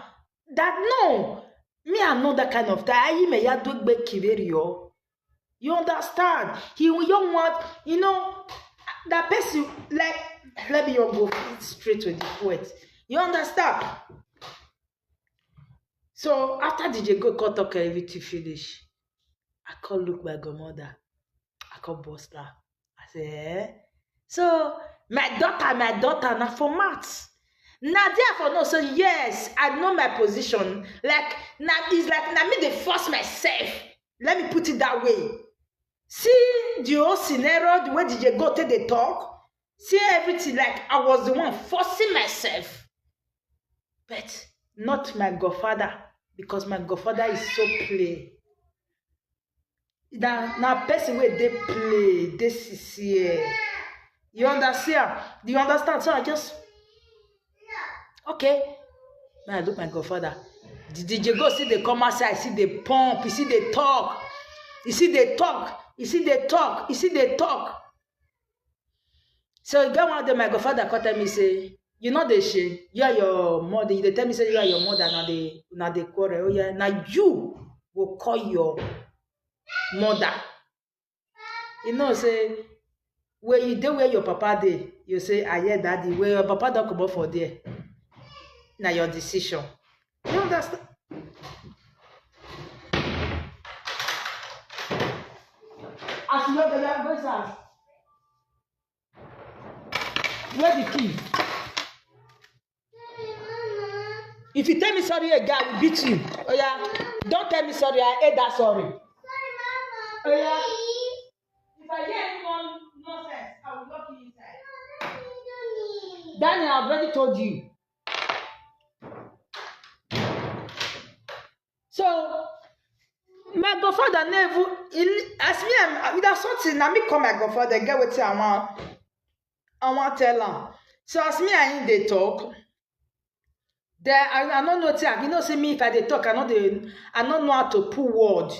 no, me I know that kind of that. I may do Becky very yo. You understand? He you want, you know, that person, like, let me go straight to the point. You understand? So after DJ Go cut talk everything finish, I call look my godmother. I call bust her. I say, eh? So my daughter, now for maths. Now therefore no, so yes, I know my position. Like now it's like now me they force myself. Let me put it that way. See the whole scenario, the way DJ Go take the talk. See everything, like I was the one forcing myself. But not my godfather, because my godfather is so play. Now person where they play, this is here. You understand? Do you understand? So I just okay. Now I look my godfather. The DJ Go see they come outside, see they pump, you see they talk, you see they talk, you see they talk, you see they talk. So you get one of them, my godfather come tell me say, you know the shame. You are your mother. They tell me say you are your mother. Now they quarrel. Oh yeah. Now you will call your mother. You know say where you dey where your papa dey. You say I hear daddy. Where your papa don't come up for there. Now your decision. You understand? As you know the language as. Where the key? If you tell me sorry again, I will beat you. Oh yeah. Don't tell me sorry, I hate that sorry. Sorry, Mama. Oh yeah. If I hear any nonsense, I will lock you inside. Daniel, I've already told you. So my godfather never as me that's something now me call my godfather get what I want tell him. So as me and him they talk, there I don't know you know see me if I they talk I don't know how to pull word.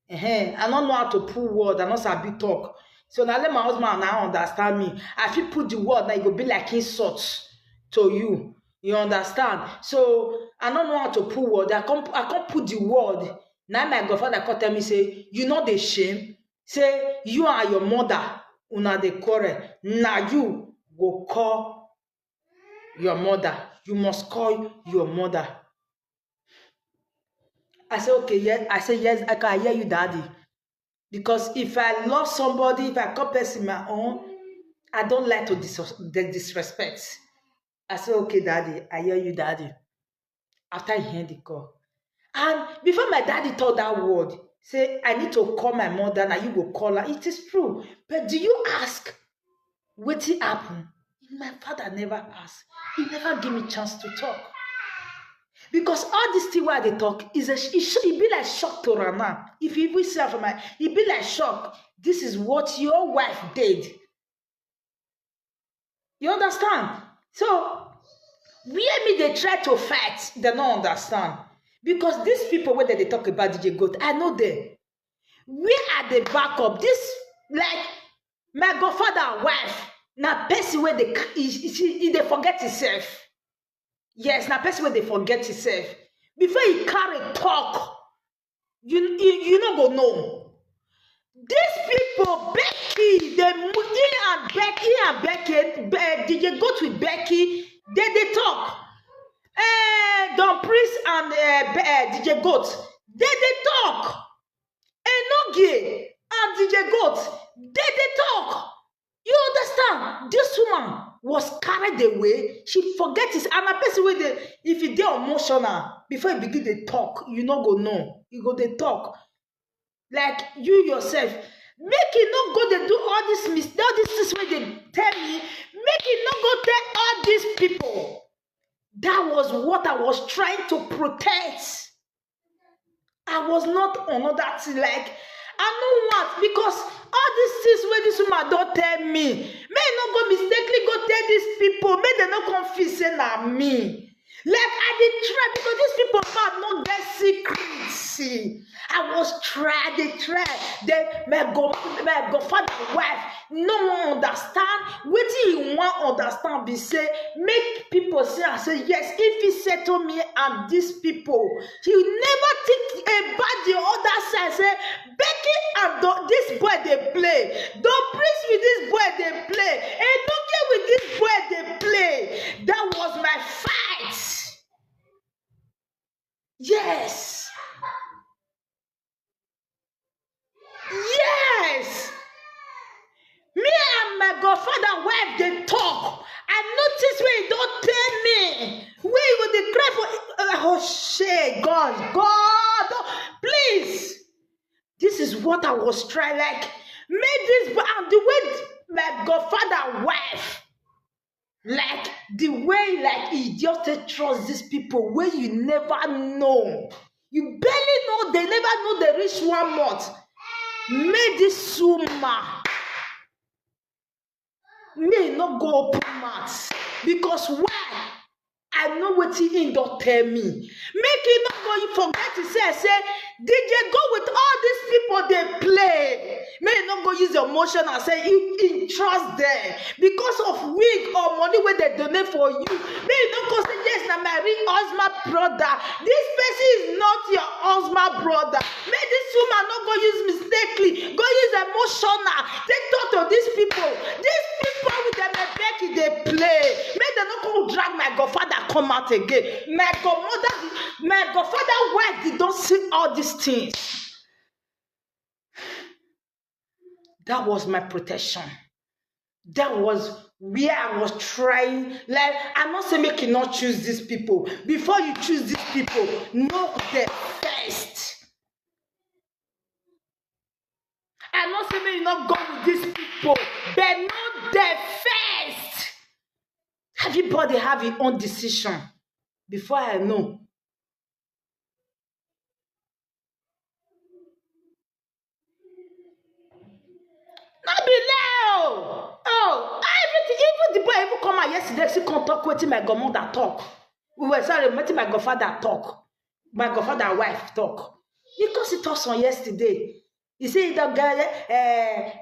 I don't know how to pull word, I not sabi talk. So now let my husband now understand me. I feel put the word now it go be like insult to you. You understand? So I don't know how to pull word. I can't put the word. Now my godfather come tell me say, you know the shame. Say you and your mother una dey quarrel. Now you go call your mother. You must call your mother. I say okay, yes. I say yes. I can hear you, daddy. Because if I love somebody, if I call person my own, I don't like to disrespect. I say okay, daddy. I hear you, daddy. After I hear the call. And before my daddy told that word, say, I need to call my mother, now you go call her. It is true. But do you ask, what happened? My father never asked. He never gave me chance to talk. Because all this thing where they talk, it be like shock to Rana. If you even see from my, it be like shock. This is what your wife did. You understand? So, where me they try to fight, they don't understand. Because these people, whether they talk about DJ Goat, I know them. Where are the backup? This, like, my godfather and wife, now person where they forget himself. Yes, now person where they forget himself. Before he carry talk, you not go know. These people, Becky, DJ Goat with Becky, they talk. Don Priest and DJ Goat, they talk. Enogie and DJ Goat, they talk. You understand? This woman was carried away. She forget it. And a person with the, if you dey emotional, before you begin to talk, you not go know. You go to talk. Like you yourself. Make it not go to do all this things where they tell me. Make it not go tell all these people. That was what I was trying to protect. I was not on that thing. Like, I know what, because all these things where this woman don't tell me, may not go mistakenly go tell these people, may they not confess at me. Like, I did try, because these people have not get secrets. I was trying, they tried. Then my godfather wife, no one understand. What he want understand be say, make people say, I say, yes, if he said to me and these people, he never think about the other side. Say, Becky and this boy they play. Don't preach with this boy they play. And don't get with this boy they play. That was my fight. Yes. Yes. Me and my godfather wife they talk. I notice where you don't tell me. Where you would cry for oh shit, God, please. This is what I was trying. Like, made this and the way my godfather wife, like the way like he just trust these people where you never know. You barely know, they never know they reach 1 month. May this summa may not go open mouth. Because why? I know what he don't tell me. Make it not go, you forget to say, DJ go with all these people they play. May you not go use your emotion and say, he trust them. Because of wig or money where they donate for you. May you not go say, yes, now my real husband brother. This person is not your husband brother. May this woman not go use mistakenly. Go use emotional. Take thought of these people. These people with them Becky they play. May they not go drag my godfather come out again. My godfather wife did not see all these things. That was my protection. That was where I was trying. Like, I'm not saying make you not choose these people. Before you choose these people, know them first. I'm not saying make you not go with these people, but know them first. Everybody have your own decision. Before I know. Not be loud. Oh, everything. Even the boy even come out yesterday. She can't talk with my godmother talk. We were sorry, meeting my godfather talk. My godfather wife talk. Because he talks on yesterday. You see, the guy,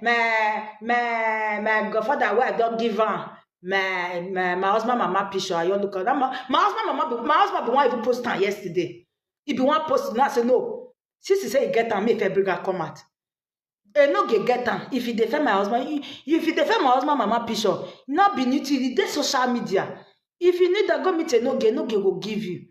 my godfather wife don't give her. My husband mama picture. I look at that. My husband be one even post on yesterday. He be one post now. I say no. Since he say he get on me if I bring her come out. No get am. If you defend my husband, if you defend my husband mama picture, not be need to the social media. If you need to go meet no will give you.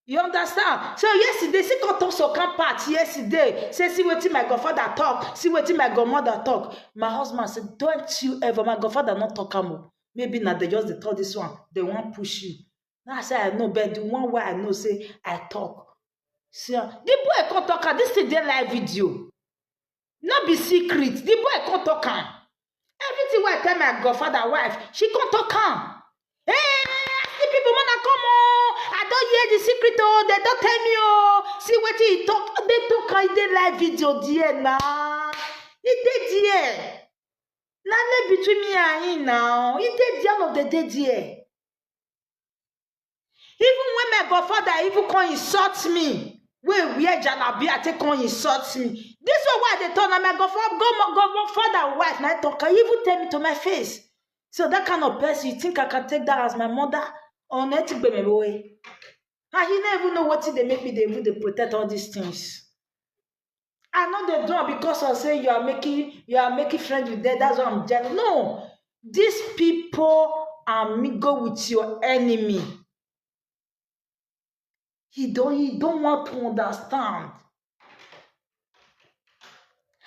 You understand? So yesterday, see got also come part yesterday. Say see wetin my godfather talk, see wetin my godmother talk. My husband said, don't you ever, my godfather not talk am. Maybe now they just they talk this one, they won't push you. Now I say I know, but the one way I know say I talk. See, the boy can't talk. This is their live video. Not be secret. The boy can't talk am. Everything I tell my godfather wife, she can't talk am. Hey, the people wanna come on. I don't hear the secret. Oh, they don't tell me. Oh, see what he talk. They talk in the live video, dear. Now, it did dear. Now, let between me and him now. It did the end of the day, dear. Even when my godfather even come insult me, we wear jalabia take come insult me. This is why they told my godfather wife na talk. Can even tell me to my face? So that kind of person, you think I can take that as my mother? Or not take me away? And he never even know what they make me. They able to protect all these things. I know they do it because of saying you are making friends with them. That's why I'm jealous. No, these people are mingle with your enemy. He don't want to understand.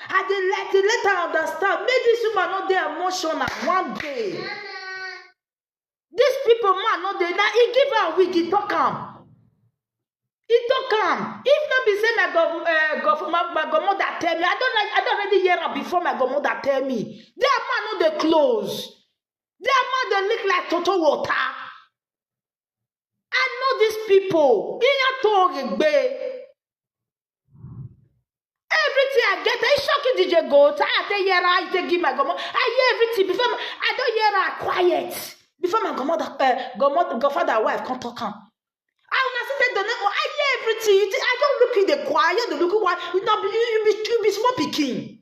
And they let her understand. Make this woman not their emotional one day. These people man not there. Now he give her a wig, he talk am. He talk am. If not be say my godmother tell me, I don't already hear her before my godmother tell me. Their man not they close. Their man they look like total water. I know these people. Everything I get, I shocking DJ Goat. I hear her, I give my godmother. I hear everything before I don't hear her quiet. Before my godfather wife can't talk am. I hear everything. I don't look in the choir, you don't look at you be small picking.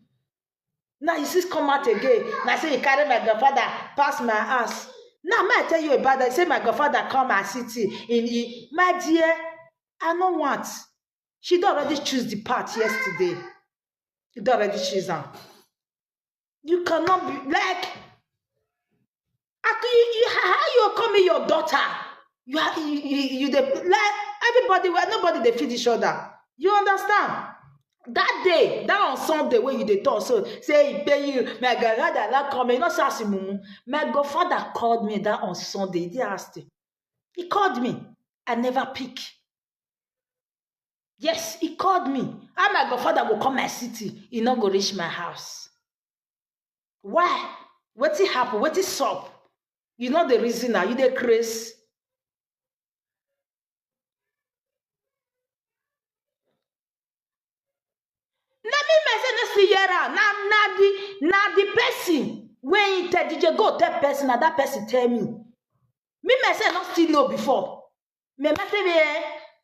Now you see come out again. Now I say you carry my godfather pass my ass. Now may I tell you about that? Say my godfather come and sit in my dear. I know what. She don't already choose the part yesterday. She don't already choose them. You cannot be like how you call me your daughter? You like everybody, nobody they feed each other. You understand? That day, that on Sunday when you they talk, so say he pay you, my godfather not come. You know, say my godfather called me that on Sunday. He asked him. He called me. I never pick. Yes, he called me. And my godfather will come my city. He not go reach my house. Why? What it happen? What is up? You know the reason now. You dey crazy. Na me myself no see here na the person when he tell DJ go tell person na that person tell me. Me myself not still know before. Me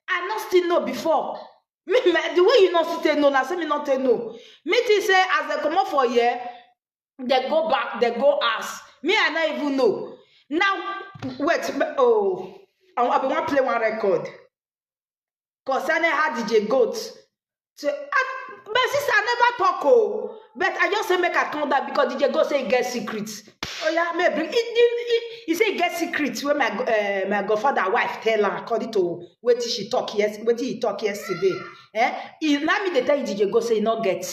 I not still know before. Me the way you not still know, na say me not know. Me think say as they come up for here, they go back, they go ask. Me I not even know. Now wait, oh, I want to play one record. Concerning how DJ Goat. So, my sister never talk, oh, but I just say make I count that because DJ Goat say he get secrets. Oh yeah, maybe he say he get secrets when my godfather wife tell her according to what he talk yesterday. Now me they tell you DJ Goat say he not get.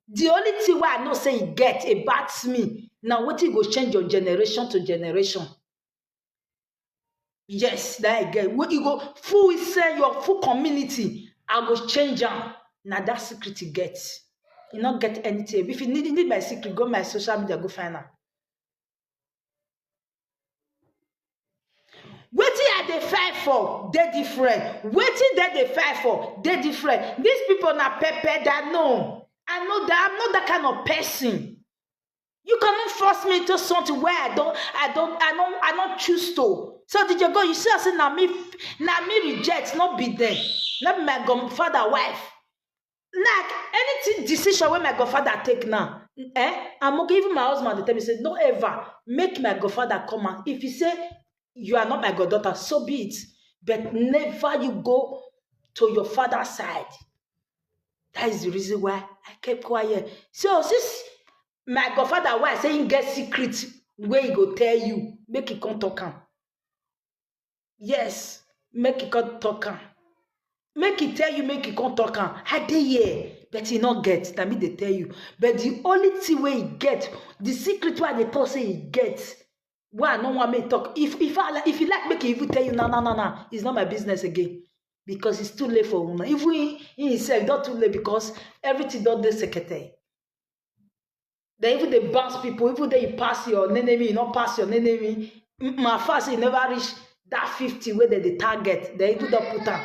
The only thing why I know say he get about me now what he go change your generation to generation. Yes, that I get. When you go full say your full community, I go change them. Now that secret you get. You not get anything. If you need my secret, go my social media, go find her. Wetin I dey fight for, they different. Wetin they fight for, they different. These people na pepper that no. I know that I'm not that kind of person. You cannot force me into something where I don't choose to. So did you go? You see, I say now me reject, not be there. Not my godfather wife. Like anything decision when my godfather take now, I'm okay. Even my husband, they tell me say, don't ever make my godfather come out. If you say you are not my goddaughter, so be it. But never you go to your father's side. That is the reason why I kept quiet. So since my godfather wife saying get secret where he go tell you, make it come talk am. Yes, make it come talk am. Make it tell you, make it come talk am. I dey here, but he not get. That mean they tell you. But the only thing where he get, the secret why they talk say he get. Why no one may talk. If you like, make it even tell you no. It's not my business again. Because it's too late for woman. Even he himself, not too late because everything don't dey secretary. Then even they bounce people, even they pass your enemy, you not pass your enemy. My fast, you never reach that 50 where they target. They do the put on.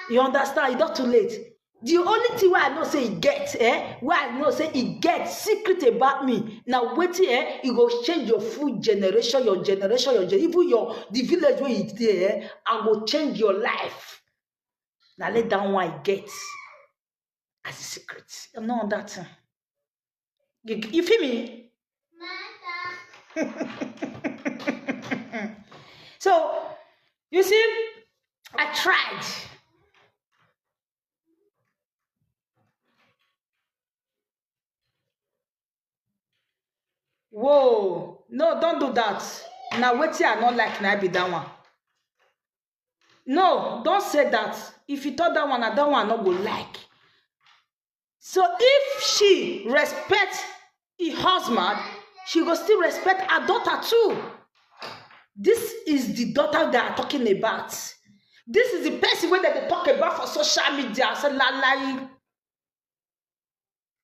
You understand? It's not too late. The only thing where I know say he get, where I know say he get secret about me. Now waiting, it go change your full generation, even the village where you there, I will change your life. Now let that one I get as a secret. I'm not on that thing. You feel me? So you see, I tried. Whoa, no, don't do that. Now wait I not like na be that one. No, don't say that. If you thought that one, I not go like. So if she respect her husband, she go still respect her daughter too. This is the daughter they are talking about. This is the person where they talk about for social media. So la.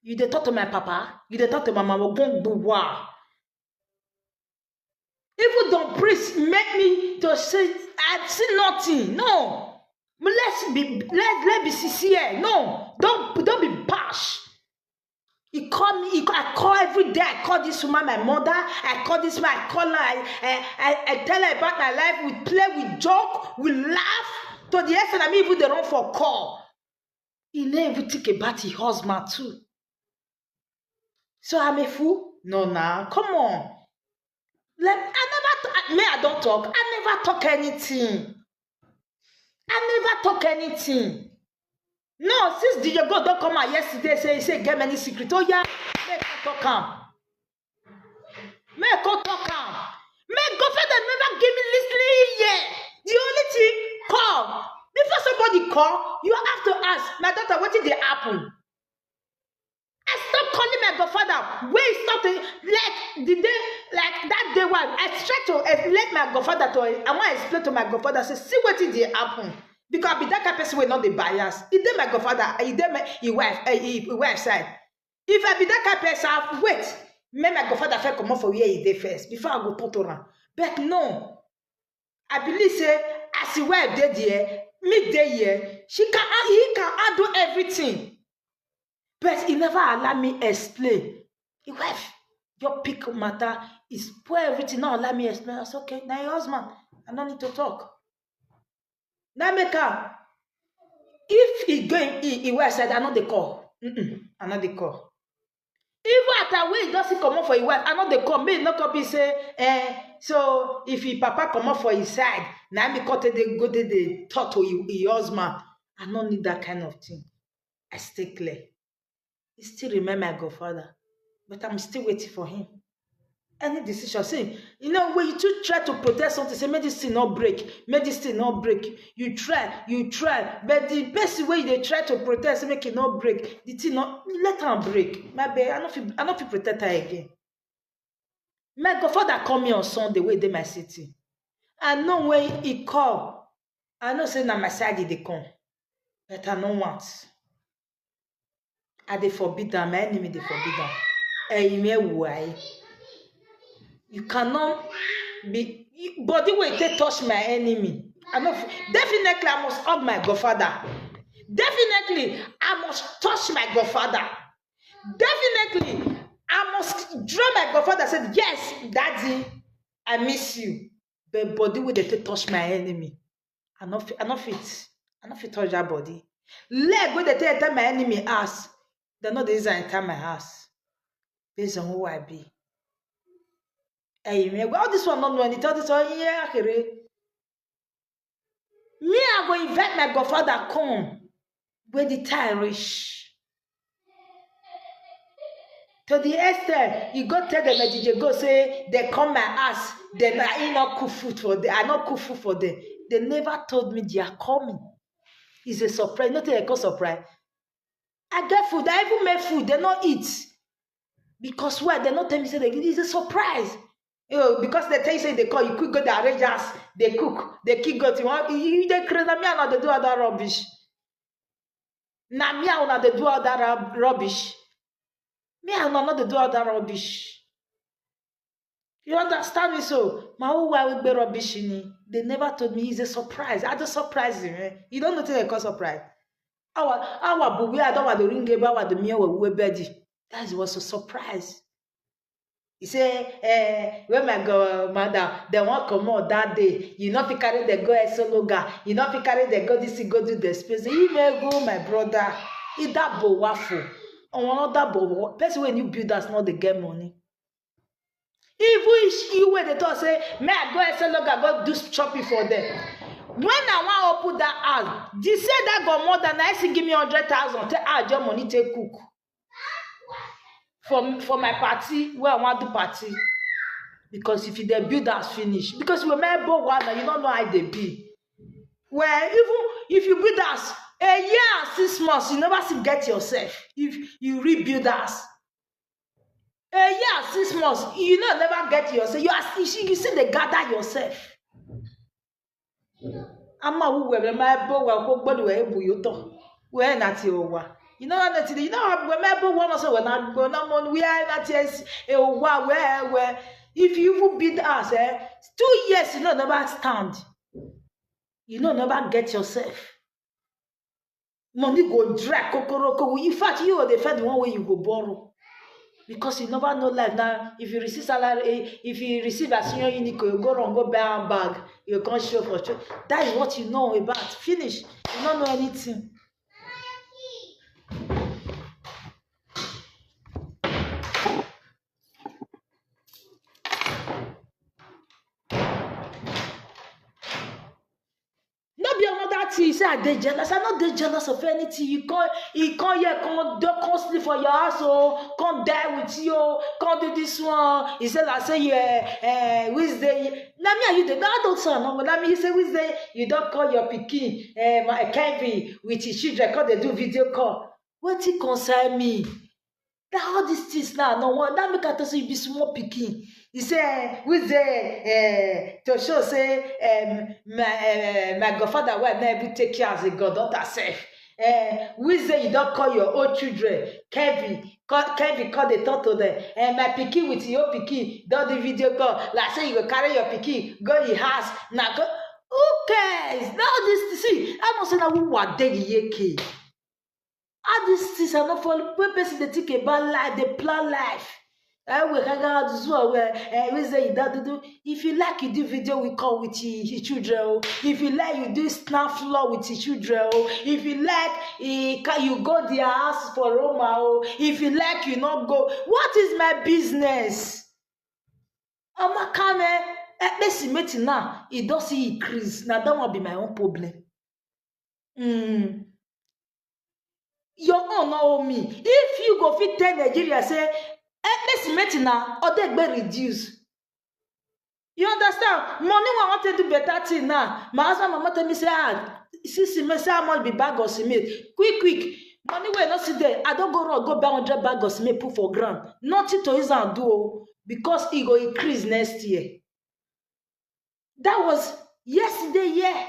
You dey talk to my papa, you dey talk to my mama, wow. Even don't priest make me to say I see nothing. No. Let's be sincere. No. Don't be harsh. He call me, I call every day. I call this woman my mother. I call this woman, I call her, I tell her about my life. We play, we joke, we laugh. To the extent I mean even they run for call. He never even think about his husband too. So I'm a fool? No, nah. Come on. I don't talk. I never talk anything. No, since DJ God don't come out yesterday, say get many secret. Oh yeah, make go talk am. Make go talk am. Make go father never give me listening here. The only thing call. Before somebody call, you have to ask, my daughter, what did they happen? I stopped calling my godfather. Wait, stop it. Like the day, like that day one, I tried to let my godfather to. I want to explain to my godfather. Say, see what did they happen? Because I be that kind of person will not be biased. He did my godfather. He did my wife side. If I be that kind of person, wait. Make my godfather first come out for where he did first before I go talk to him. But no, I believe say as he wife did there, me day here, he can handle everything. But he never allowed me explain. He wife, your pick matter is poor everything. Now allow me explain. I said, okay, now your husband, I don't need to talk. Now make her. If he going, he will said, I know the call. I know the call. Even after we just come up for his wife, I know the call. Me no copy say, so if he papa come up for his side, now me cut they go they talk to your husband. I don't need that kind of thing. I stay clear. He still remember my godfather, but I'm still waiting for him. Any decision, say, you know, when you too try to protest something, say, may this thing not break, You try, but the best way they try to protest, make it not break, the thing not, let her break. My baby, I not feel protect her again. My godfather call me on Sunday, where they my city. I know when he call, I know say na my side they come, but I don't want. I they forbid them, my enemy they forbid them. You cannot be body way they touch my enemy. Definitely I must hug my godfather. Definitely I must touch my godfather. Definitely I must draw my godfather said, yes, daddy, I miss you. But body way they touch my enemy. I not fit touch that body. Leg where they enter my enemy ass. They know this is enter my house. Based on who I be. Hey, all this one not know anything. All this one, yeah, me, I go invite my godfather come where the time reach. To the extent, you go tell them that DJ go say they come my ass. Then I not cook food for them. I not cook food for them. They never told me they are coming. It's a surprise. Not a surprise. I get food. I even make food. They not eat. Because why? They not tell me say it's a surprise. You know, because they tell you say they call you quick go the arrange they cook, they keep got you they crazy. Me I not they do other rubbish. Now me I not they do other rubbish. Me I not they do other rubbish. You understand me so? My whole why would be rubbish in it. They never told me it's a surprise. I just surprised him. You don't know what they call surprise. Our boy, I don't want to ring about the mere we bedi. That was a surprise. He say, when my mother, they won't come out that day. You not fi carry the go esologa. You not fi carry the go this go do the space. You may go, my brother. It that bo waffle. On another bo. Person when you build that's not the get money. If you were the talk say, may I go esologa go do shopping for them. When I want to open that house, they say that got more than I say give me 100,000. Take your money take cook. For my party, where I want to party. Because if you dey build house finish, because you remember one, you don't know how they be. Well, even if you build house a year and 6 months, you never see get yourself. If you rebuild house a year and 6 months, you know never get yourself. You see they gather yourself. Ama who we remember well body we ebu yoto. We na ti owa. You know that you know remember one also when I go no money we are not yes owa where if you even build us 2 years you know never stand. You know never get yourself. Money go drag kokoroko. In fact, you are the first one where you go borrow. Because you never know life now. If you receive salary, if you receive a senior unique, you go and go buy a bag, you can't show for sure. That is what you know about. Finish. You don't know anything. You say I dey jealous. I'm not dey jealous of anything. You can't here, can't sleep for your house, oh, can't die with you, can't do this one. He said, I say, yeah, Wednesday. Now me and you the adult son. No, now me you say Wednesday, you don't call your pikin, my Kevin with his children, call they do video call. What it concern me? That all these things now, no one. That make I tell you be small pikin. He say, who's there to show say my godfather will never take care as a goddaughter self. Who's there you don't call your own children? Kevin call the talk to them. My pikin with your pikin, do the video call. Like say you go carry your pikin, go in house. Now go. Who cares? Now this see, I must say now who are dead yeke. All these things are not for when person they think about life, they plan life. If you like you do video we call with your children. If you like you do snap floor with your children. If you like you go their house for Roma. If you like you not go. What is my business? I'm come let's see now. It does see increase. Now that will be my own problem. Your own know me. If you go fit tell Nigeria say let's now or they be reduce. You understand? Money we want to do better thing now. My husband mama tell me say see me say I must be bag of cement. Quick. Money we not sit there. I don't go buy 100 bag of cement put for ground. Nothing to use and do because it go increase next year. That was yesterday, yeah.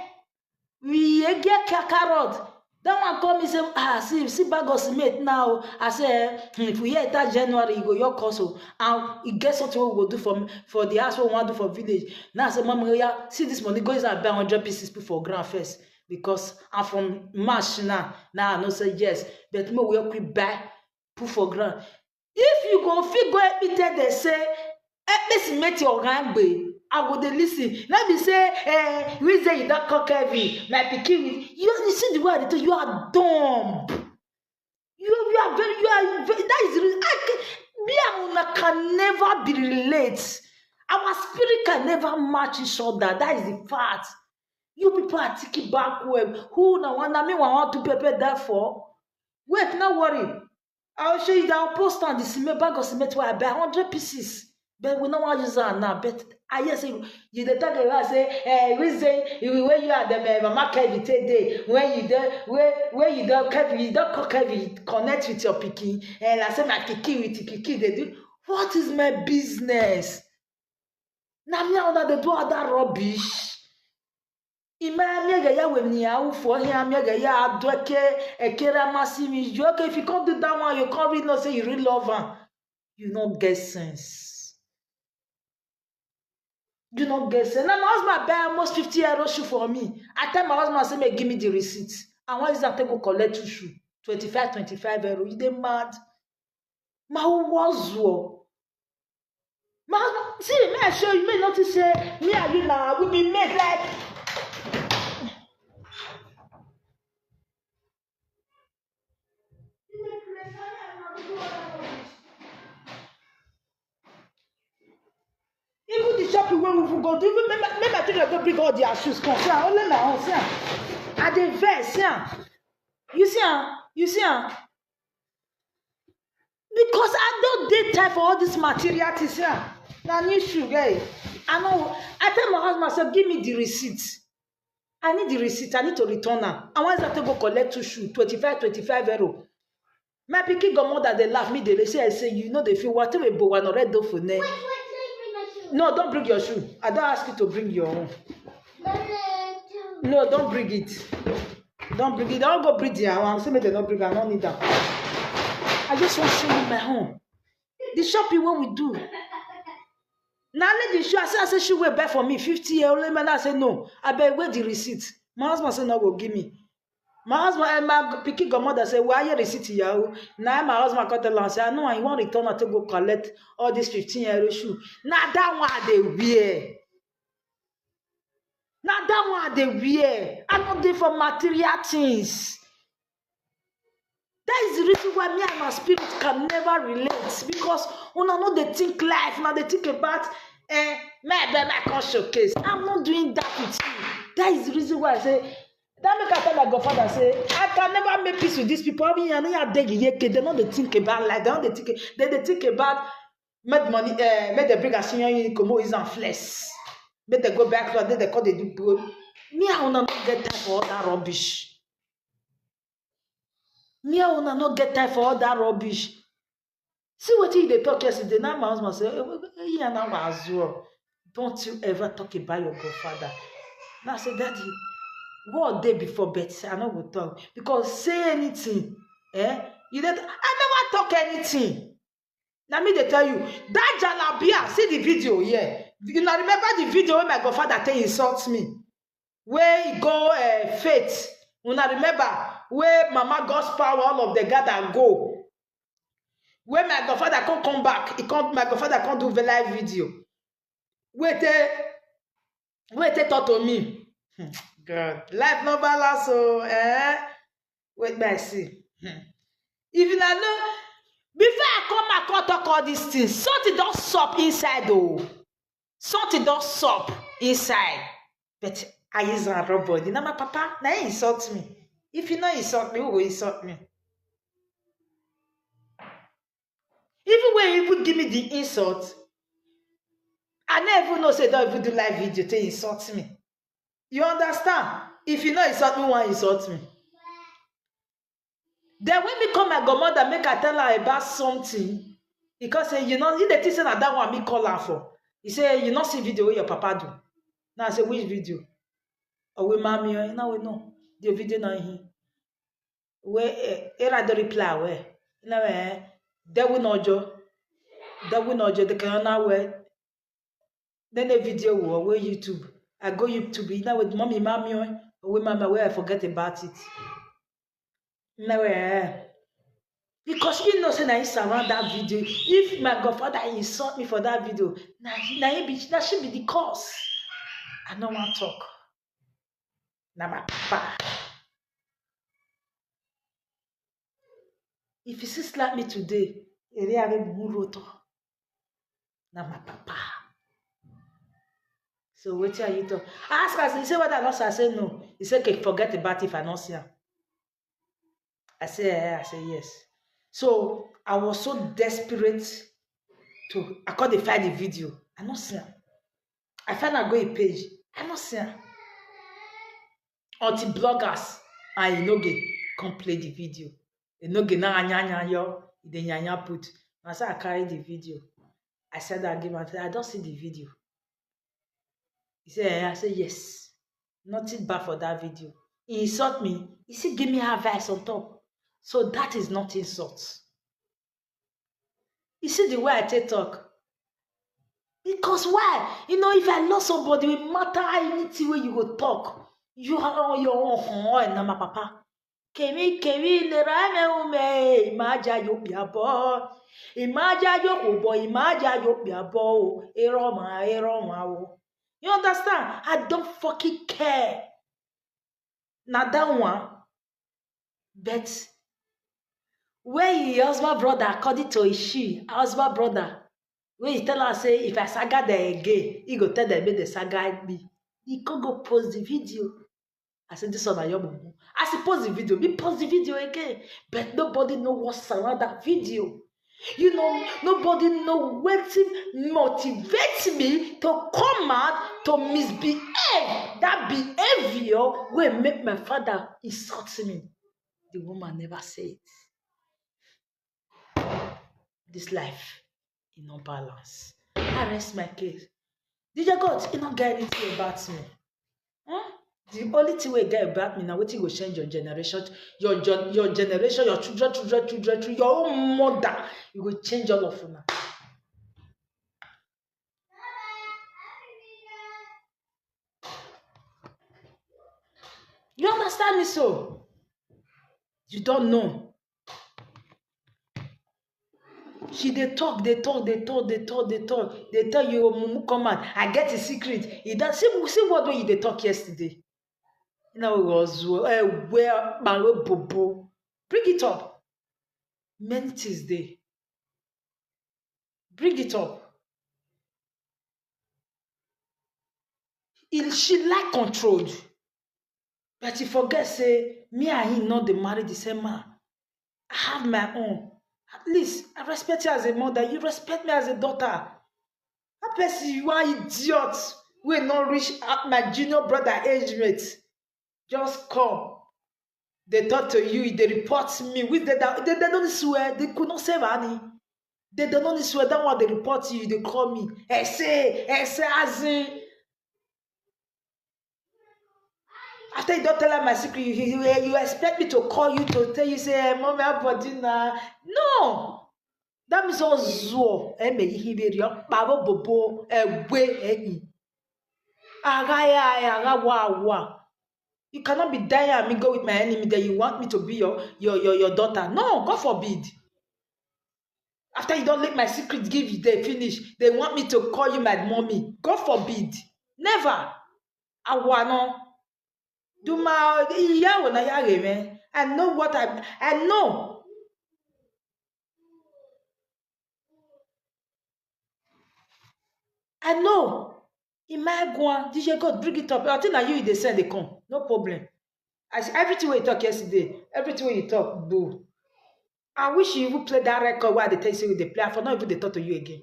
We get carrot. That one come and say, see bag of cement now. I say, if we hear that January, you go your cost. And you guess what we will do for the house we want to do for village. Now I say, Mama, yeah, see this money, go and buy 100 pieces for ground first. Because I'm from March now. Now I know say yes. But me we quick buy, put for ground. If you go fit go and tell they say, let's make your rambe. I go dey listen. Let me say, reason you don't call Kevin, my pikin. You see the way they tell you are dumb. You are very. That is the reason. Me and Una can never be relate. Our spirit can never match each other. That is the fact. You people are taking backward. Who now want to prepare that for? Wait, no worry. I'll show you that I'll post on the cement bag of cement where I buy 100 pieces. But we don't want to use that now. But I just say you the talk about say, we say when you are the market day when you don't Kevin, you don't call Kevin, connect with your pikin, and I say my pikin with your pikin they do. What is my business? Now me under they do all that rubbish. Imagine when you are for him, ya doke ekera massimi. Okay, if you can't do that one, you can't really not say you really love her. You don't get sense. You don't get sense. Now my husband buy almost 50 euro shoe for me. I tell my husband, I say, give me the receipt. And why is that go collect two shoe? 25 euro. You dey mad? Ma who was wo? Ma see, may I show you, may notice say me and you now we be made like even the shopping where we go to, even make I think I go bring all their shoes come. See, only my own, see. I dey vex, see. You see, you see. Because I don't dey time for all this material things, see. Na new shoe, guy. I know. I tell my husband, say, give me the receipt. I need the receipt. I need to return am. I want to go collect two shoes, 25 euro. My pikin godmother dey laugh me. They say, you know, they feel whatever but one already do for them. No, don't bring your shoe. I don't ask you to bring your own. No, don't bring it. Don't bring it. Don't go bring their own. Say me they don't bring it. I don't need that. I just want to show you my home. The shopping what we do. Now let the shoe. I say she will buy for me 50 euro. Only man I say no. I beg where the receipt. My husband say no go give me. My husband and my picky godmother say, why you receipt here? Now my husband cut the line say, no, I want return to go collect all this 15 euro shoe. Now that one they wear. Now that one they wear. I know they for material things. That is the reason why me and my spirit can never relate. Because when I know they think life, now they think about my can showcase. I'm not doing that with you. That is the reason why I say that make I tell my godfather say I can never make peace with these people. I mean, they know they think about life. They know they think about make money. Make they bring a senior in Como is on flesh. Make they go back to what they call they do good. Me I wanna not get time for all that rubbish. Me I wanna not get time for all that rubbish. See what they talk yesterday. Now my husband say, don't you ever talk about your godfather. Now I say, Daddy. What day before bed? I know we talk because say anything, You don't. I never talk anything. Now me they tell you that jalabia. See the video here. You know remember the video where my godfather tell insults me. Where he go faith. You know remember where Mama God's power all of the gather go. Where my godfather can't come back. My godfather can't do the live video. Wait they talk to me. God, life no balance, so wait, may I see. If you know, before I come talk all these things, something don't sup inside though. Something don't sup inside. But I use a robot. Now my papa, now he insult me. If you know insult me, who will insult me? Even when you even give me the insult, I never know say don't even do live video to insult me. You understand? If you know insult me, one insult me. Then when me call my godmother, make I tell her about something. Because say, you know, you the thing say that one me call her for. He say, you not see video where your papa do. Now I say, which video? Oh, we mommy, now we know. The video now here. Where era the reply where? You know, that we know Joe. The canal where. Then the video where YouTube. I go YouTube, you know, with mommy, with mama, where I forget about it. No, because you know, say I surround that video. If my godfather insult me for that video, that should be the cause. I don't want to talk. Now my papa. If you see slap me today, now my papa. So what are you talking? I ask her, he said what I lost. I said no. He said, okay, forget about it if I don't see him. I said yes. So I was so desperate I couldn't find the video. I don't see him. I found I go a page. I don't see him. Until bloggers and Inoge come play the video. Inoge na anya yo, the nyanya put. I said I carry the video. I said I give him. I don't see the video. He said, I said, yes. Nothing bad for that video. He insult me. He said, give me advice on top. So that is not insult. You see the way I take talk? Because why? You know, if I love somebody, it matter anything where you go talk. You are on your own, and my papa. Kemi le rame ume imaja yo biabo. Imaja yo kubo imaja yo biabo. Eroma o. You understand? I don't fucking care. Now that one. But when he husband brother, according to she, husband brother, when he tell her say if I saga the again, he go tell them make the saga me. He can go post the video. I said this one your mom. I say post the video, me post the video again. But nobody know what's around that video. You know, nobody know what motivates me to come out to misbehave. That behavior will make my father insult me. The woman never said this life is no balance. I rest my case. DJ God, you don't get anything about me. Huh? The only thing we get about me now, what you will change your generation, your generation, your children, your own mother. You will change all of them now. You understand me so? You don't know. She they talk. They tell you, Mumu, come on. I get a secret. He does see what way they talk yesterday. You know, it was where Malo Bobo. Bring it up. Many things there. Bring it up. She like controlled. But you forget, say, me and him not the married the same man. I have my own. At least I respect you as a mother. You respect me as a daughter. That person, you are idiot. We not reach my junior brother age mate. Just come. They talk to you. They report me. They don't swear. They could not save any. They don't swear. That what they report you. They call me. Say, as in. After you don't tell her my secret, you expect me to call you to tell you, say, Mommy, I'm for dinner. No. That means all zo. Babo bobo, you cannot be dying and me go with my enemy that you want me to be your daughter. No, God forbid. After you don't let my secret give you, they finish. They want me to call you my mommy. God forbid. Never. Awano. I know what I know. I know. In my go, DJ God, bring it up. I think that you they send they come. No problem. Everything we talk yesterday, everything you talk, boo. I wish you would play that record while they tell you they play. For not even they talk to you again.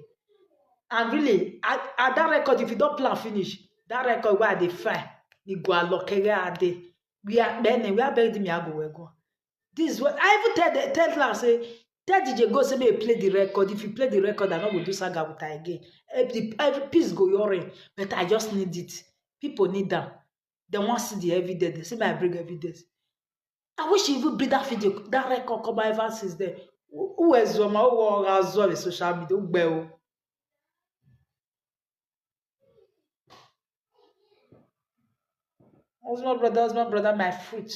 And really, at that record, if you don't plan finish, that record while they fight. We are buried me go. This is what I even tell her, say, tell DJ go say me play the record. If you play the record, I not go do saga with her again. Every piece go your in, but I just need it. People need that. They want to see the evidence. They say I bring evidence. I wish you would bring that video, that record come by ever since there. Who is Zoma? Who are Zoma social media? Who bell? Husband, brother, my fruit.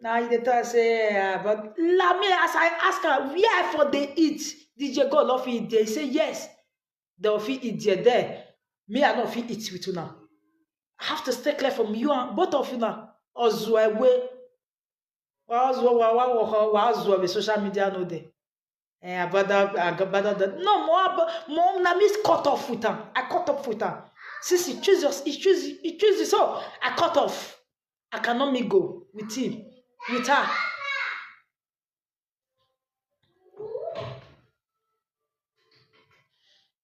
Now you tell say, but let me as I ask her, where for they eat? DJ God love eat there. Say yes. They'll eat there. Me, I don't fit eat with you now. I have to stay clear from you and both of you now. Ozwe. Ozwe social media no day. No more na me cut off with her. I cut off with her. Since he chooses so I cut off. I cannot me go with him, with her.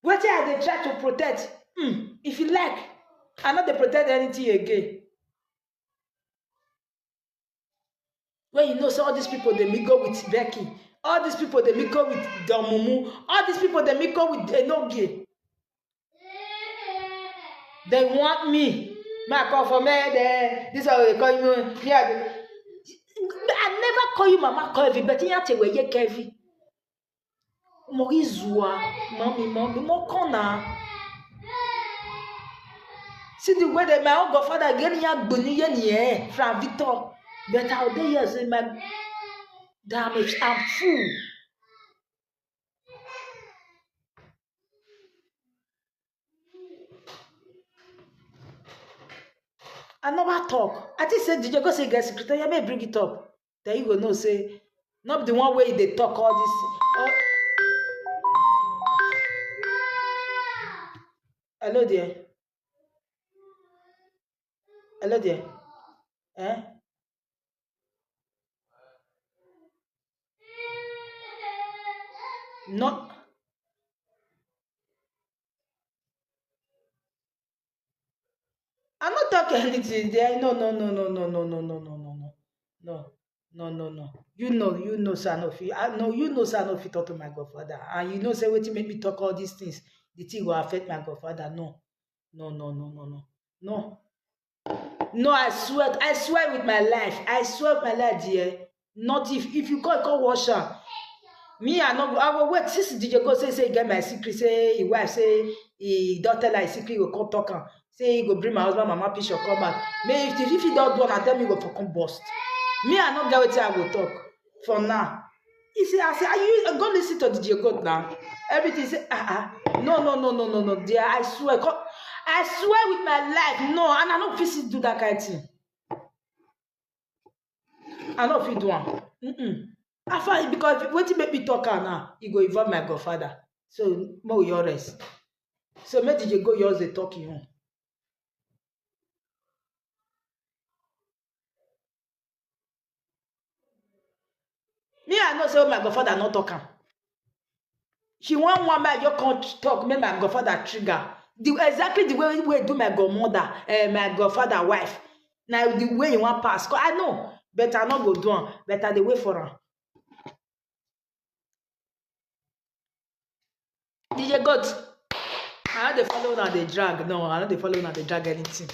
What are they try to protect? If you like, I not they protect anything again. When you know, so all these people they me go with Becky, all these people they me go with Damumu, all these people they me go with Enogie. They want me. I call for me. This is how they call you. Yeah. I never call you Mama Kevi, but you have to wear your Kevi. Morizua, mommy, more corner. See the way that my own godfather getting young Bunian here from Victor. But I'll dey here say my damage, I'm full. I never talk. I think say DJ go say get secretary, may bring it up. Then you go know say not the one way they talk all this. Oh, hello there. Hello there. Eh? Not. I'm not talking anything there. No. No. You know, Sanofi. I know you know Sanofi talk to my godfather. And you know, say what make me talk all these things. The thing will affect my godfather. No. No. No, I swear with my life. I swear with my life, dear. Not if you call wash her. Me, I will wait. Since DJ go say get my secret, say his wife say he don't tell her his secret, he go come talk am. Say he go bring my husband, mama picture come back. Me, if he don't do it, tell me he go for come bust. Me, I not get wetin I go talk for now. He say, I say, are you go listen to DJ God now? Everything say, no, dear. I swear with my life, no, and I no fit do that kind of thing. I no fit do am. I find because wetin make me talk now, he go involve my godfather. So more your rest. So make DJ go yours the talk you. Me, I know say my godfather not talk am. She want one man you can't talk, make my godfather trigger. Exactly the way we do my godmother, my godfather wife. Now the way you want pass. Cause I know, but I not go do am. But I dey wait for am. DJ God, I know they follow on the drag. No, I know they follow on the drag anything.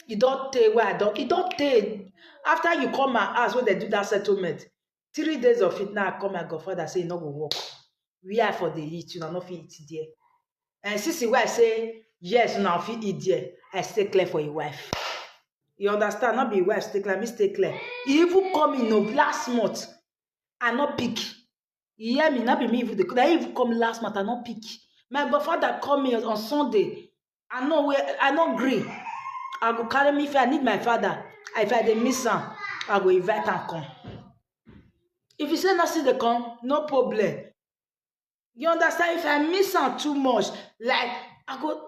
You don't take where I don't. You don't take. After you come my house when they do that settlement, 3 days of it now I come my godfather say no go work. We are for the eat, you know, not fit eat there. And since the wife say yes, you know, fit eat there, I stay clear for your wife. You understand? Not be your wife stay clear, me stay clear. He even come in last month, I not pick. You hear me? Not be me even they even come last month, I not pick. My godfather call me on Sunday. I know where I not agree. I go carry me if I need my father. If I dey miss him, I go invite and come. If you say not see the come, no problem. You understand? If I miss am too much, like I go,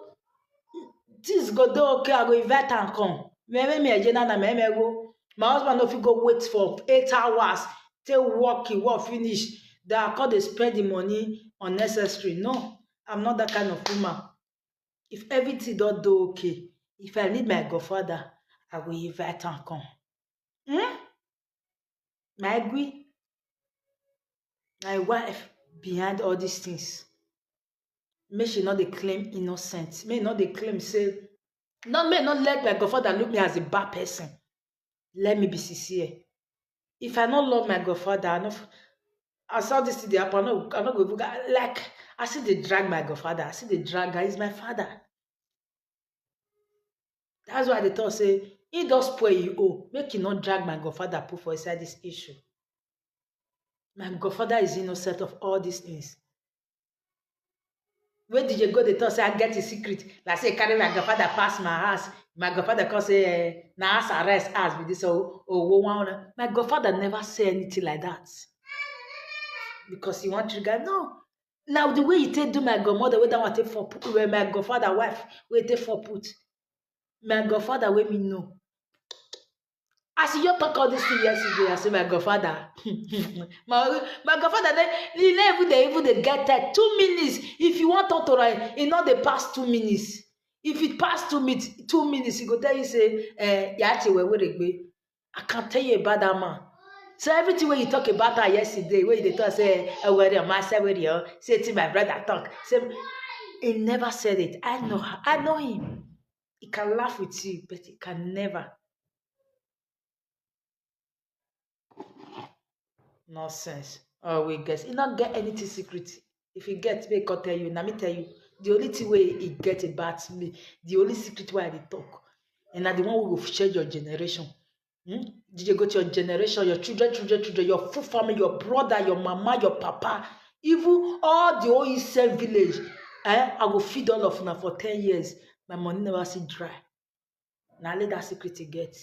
things go do okay. I go invite and come. Maybe me agenda na me go. My husband no fit go wait for 8 hours till work finish. That I call they spend the money unnecessary. No, I'm not that kind of woman. If everything don't do okay, if I need my godfather, I will invite and come. My agree. My wife behind all these things. May she not dey claim innocent. May not dey claim say, may not let my godfather look me as a bad person. Let me be sincere. If I not love my godfather, I saw this today happen. I not go like I see they drag my godfather. I see the drag guy is my father. That's why they thought say he does spoil you. Oh, make you not drag my godfather put for inside this issue. My godfather is innocent of all these things. Where did you go? They thought say I get a secret. Like say carry my godfather past my house. My godfather can say na house arrest us with this my godfather never say anything like that. Because he want to trigger. No. Now the way you take do my godmother, where that want take for put, where my godfather wife, where take for put. My godfather wey me know. As you talk all this thing yesterday, I say my godfather. my godfather, he never even get 2 minutes. If you want to write, it not the past 2 minutes. If it pass 2 minutes, he go tell you say, I can't tell you about that man. So everything when you talk about her yesterday, when they talk say, say to my brother talk, say he never said it. I know her. I know him. He can laugh with you, but he can never. Nonsense. Oh, we guess. He not get anything secret. If he get, me can tell you. Now me tell you. The only thing where he get about me, the only secret where they talk, and now the one who will change your generation. Did you go to your generation, your children, your full family, your brother, your mama, your papa, even all the whole Eastern village? I will feed all of them for 10 years. My money never see dry. Now let that secret get.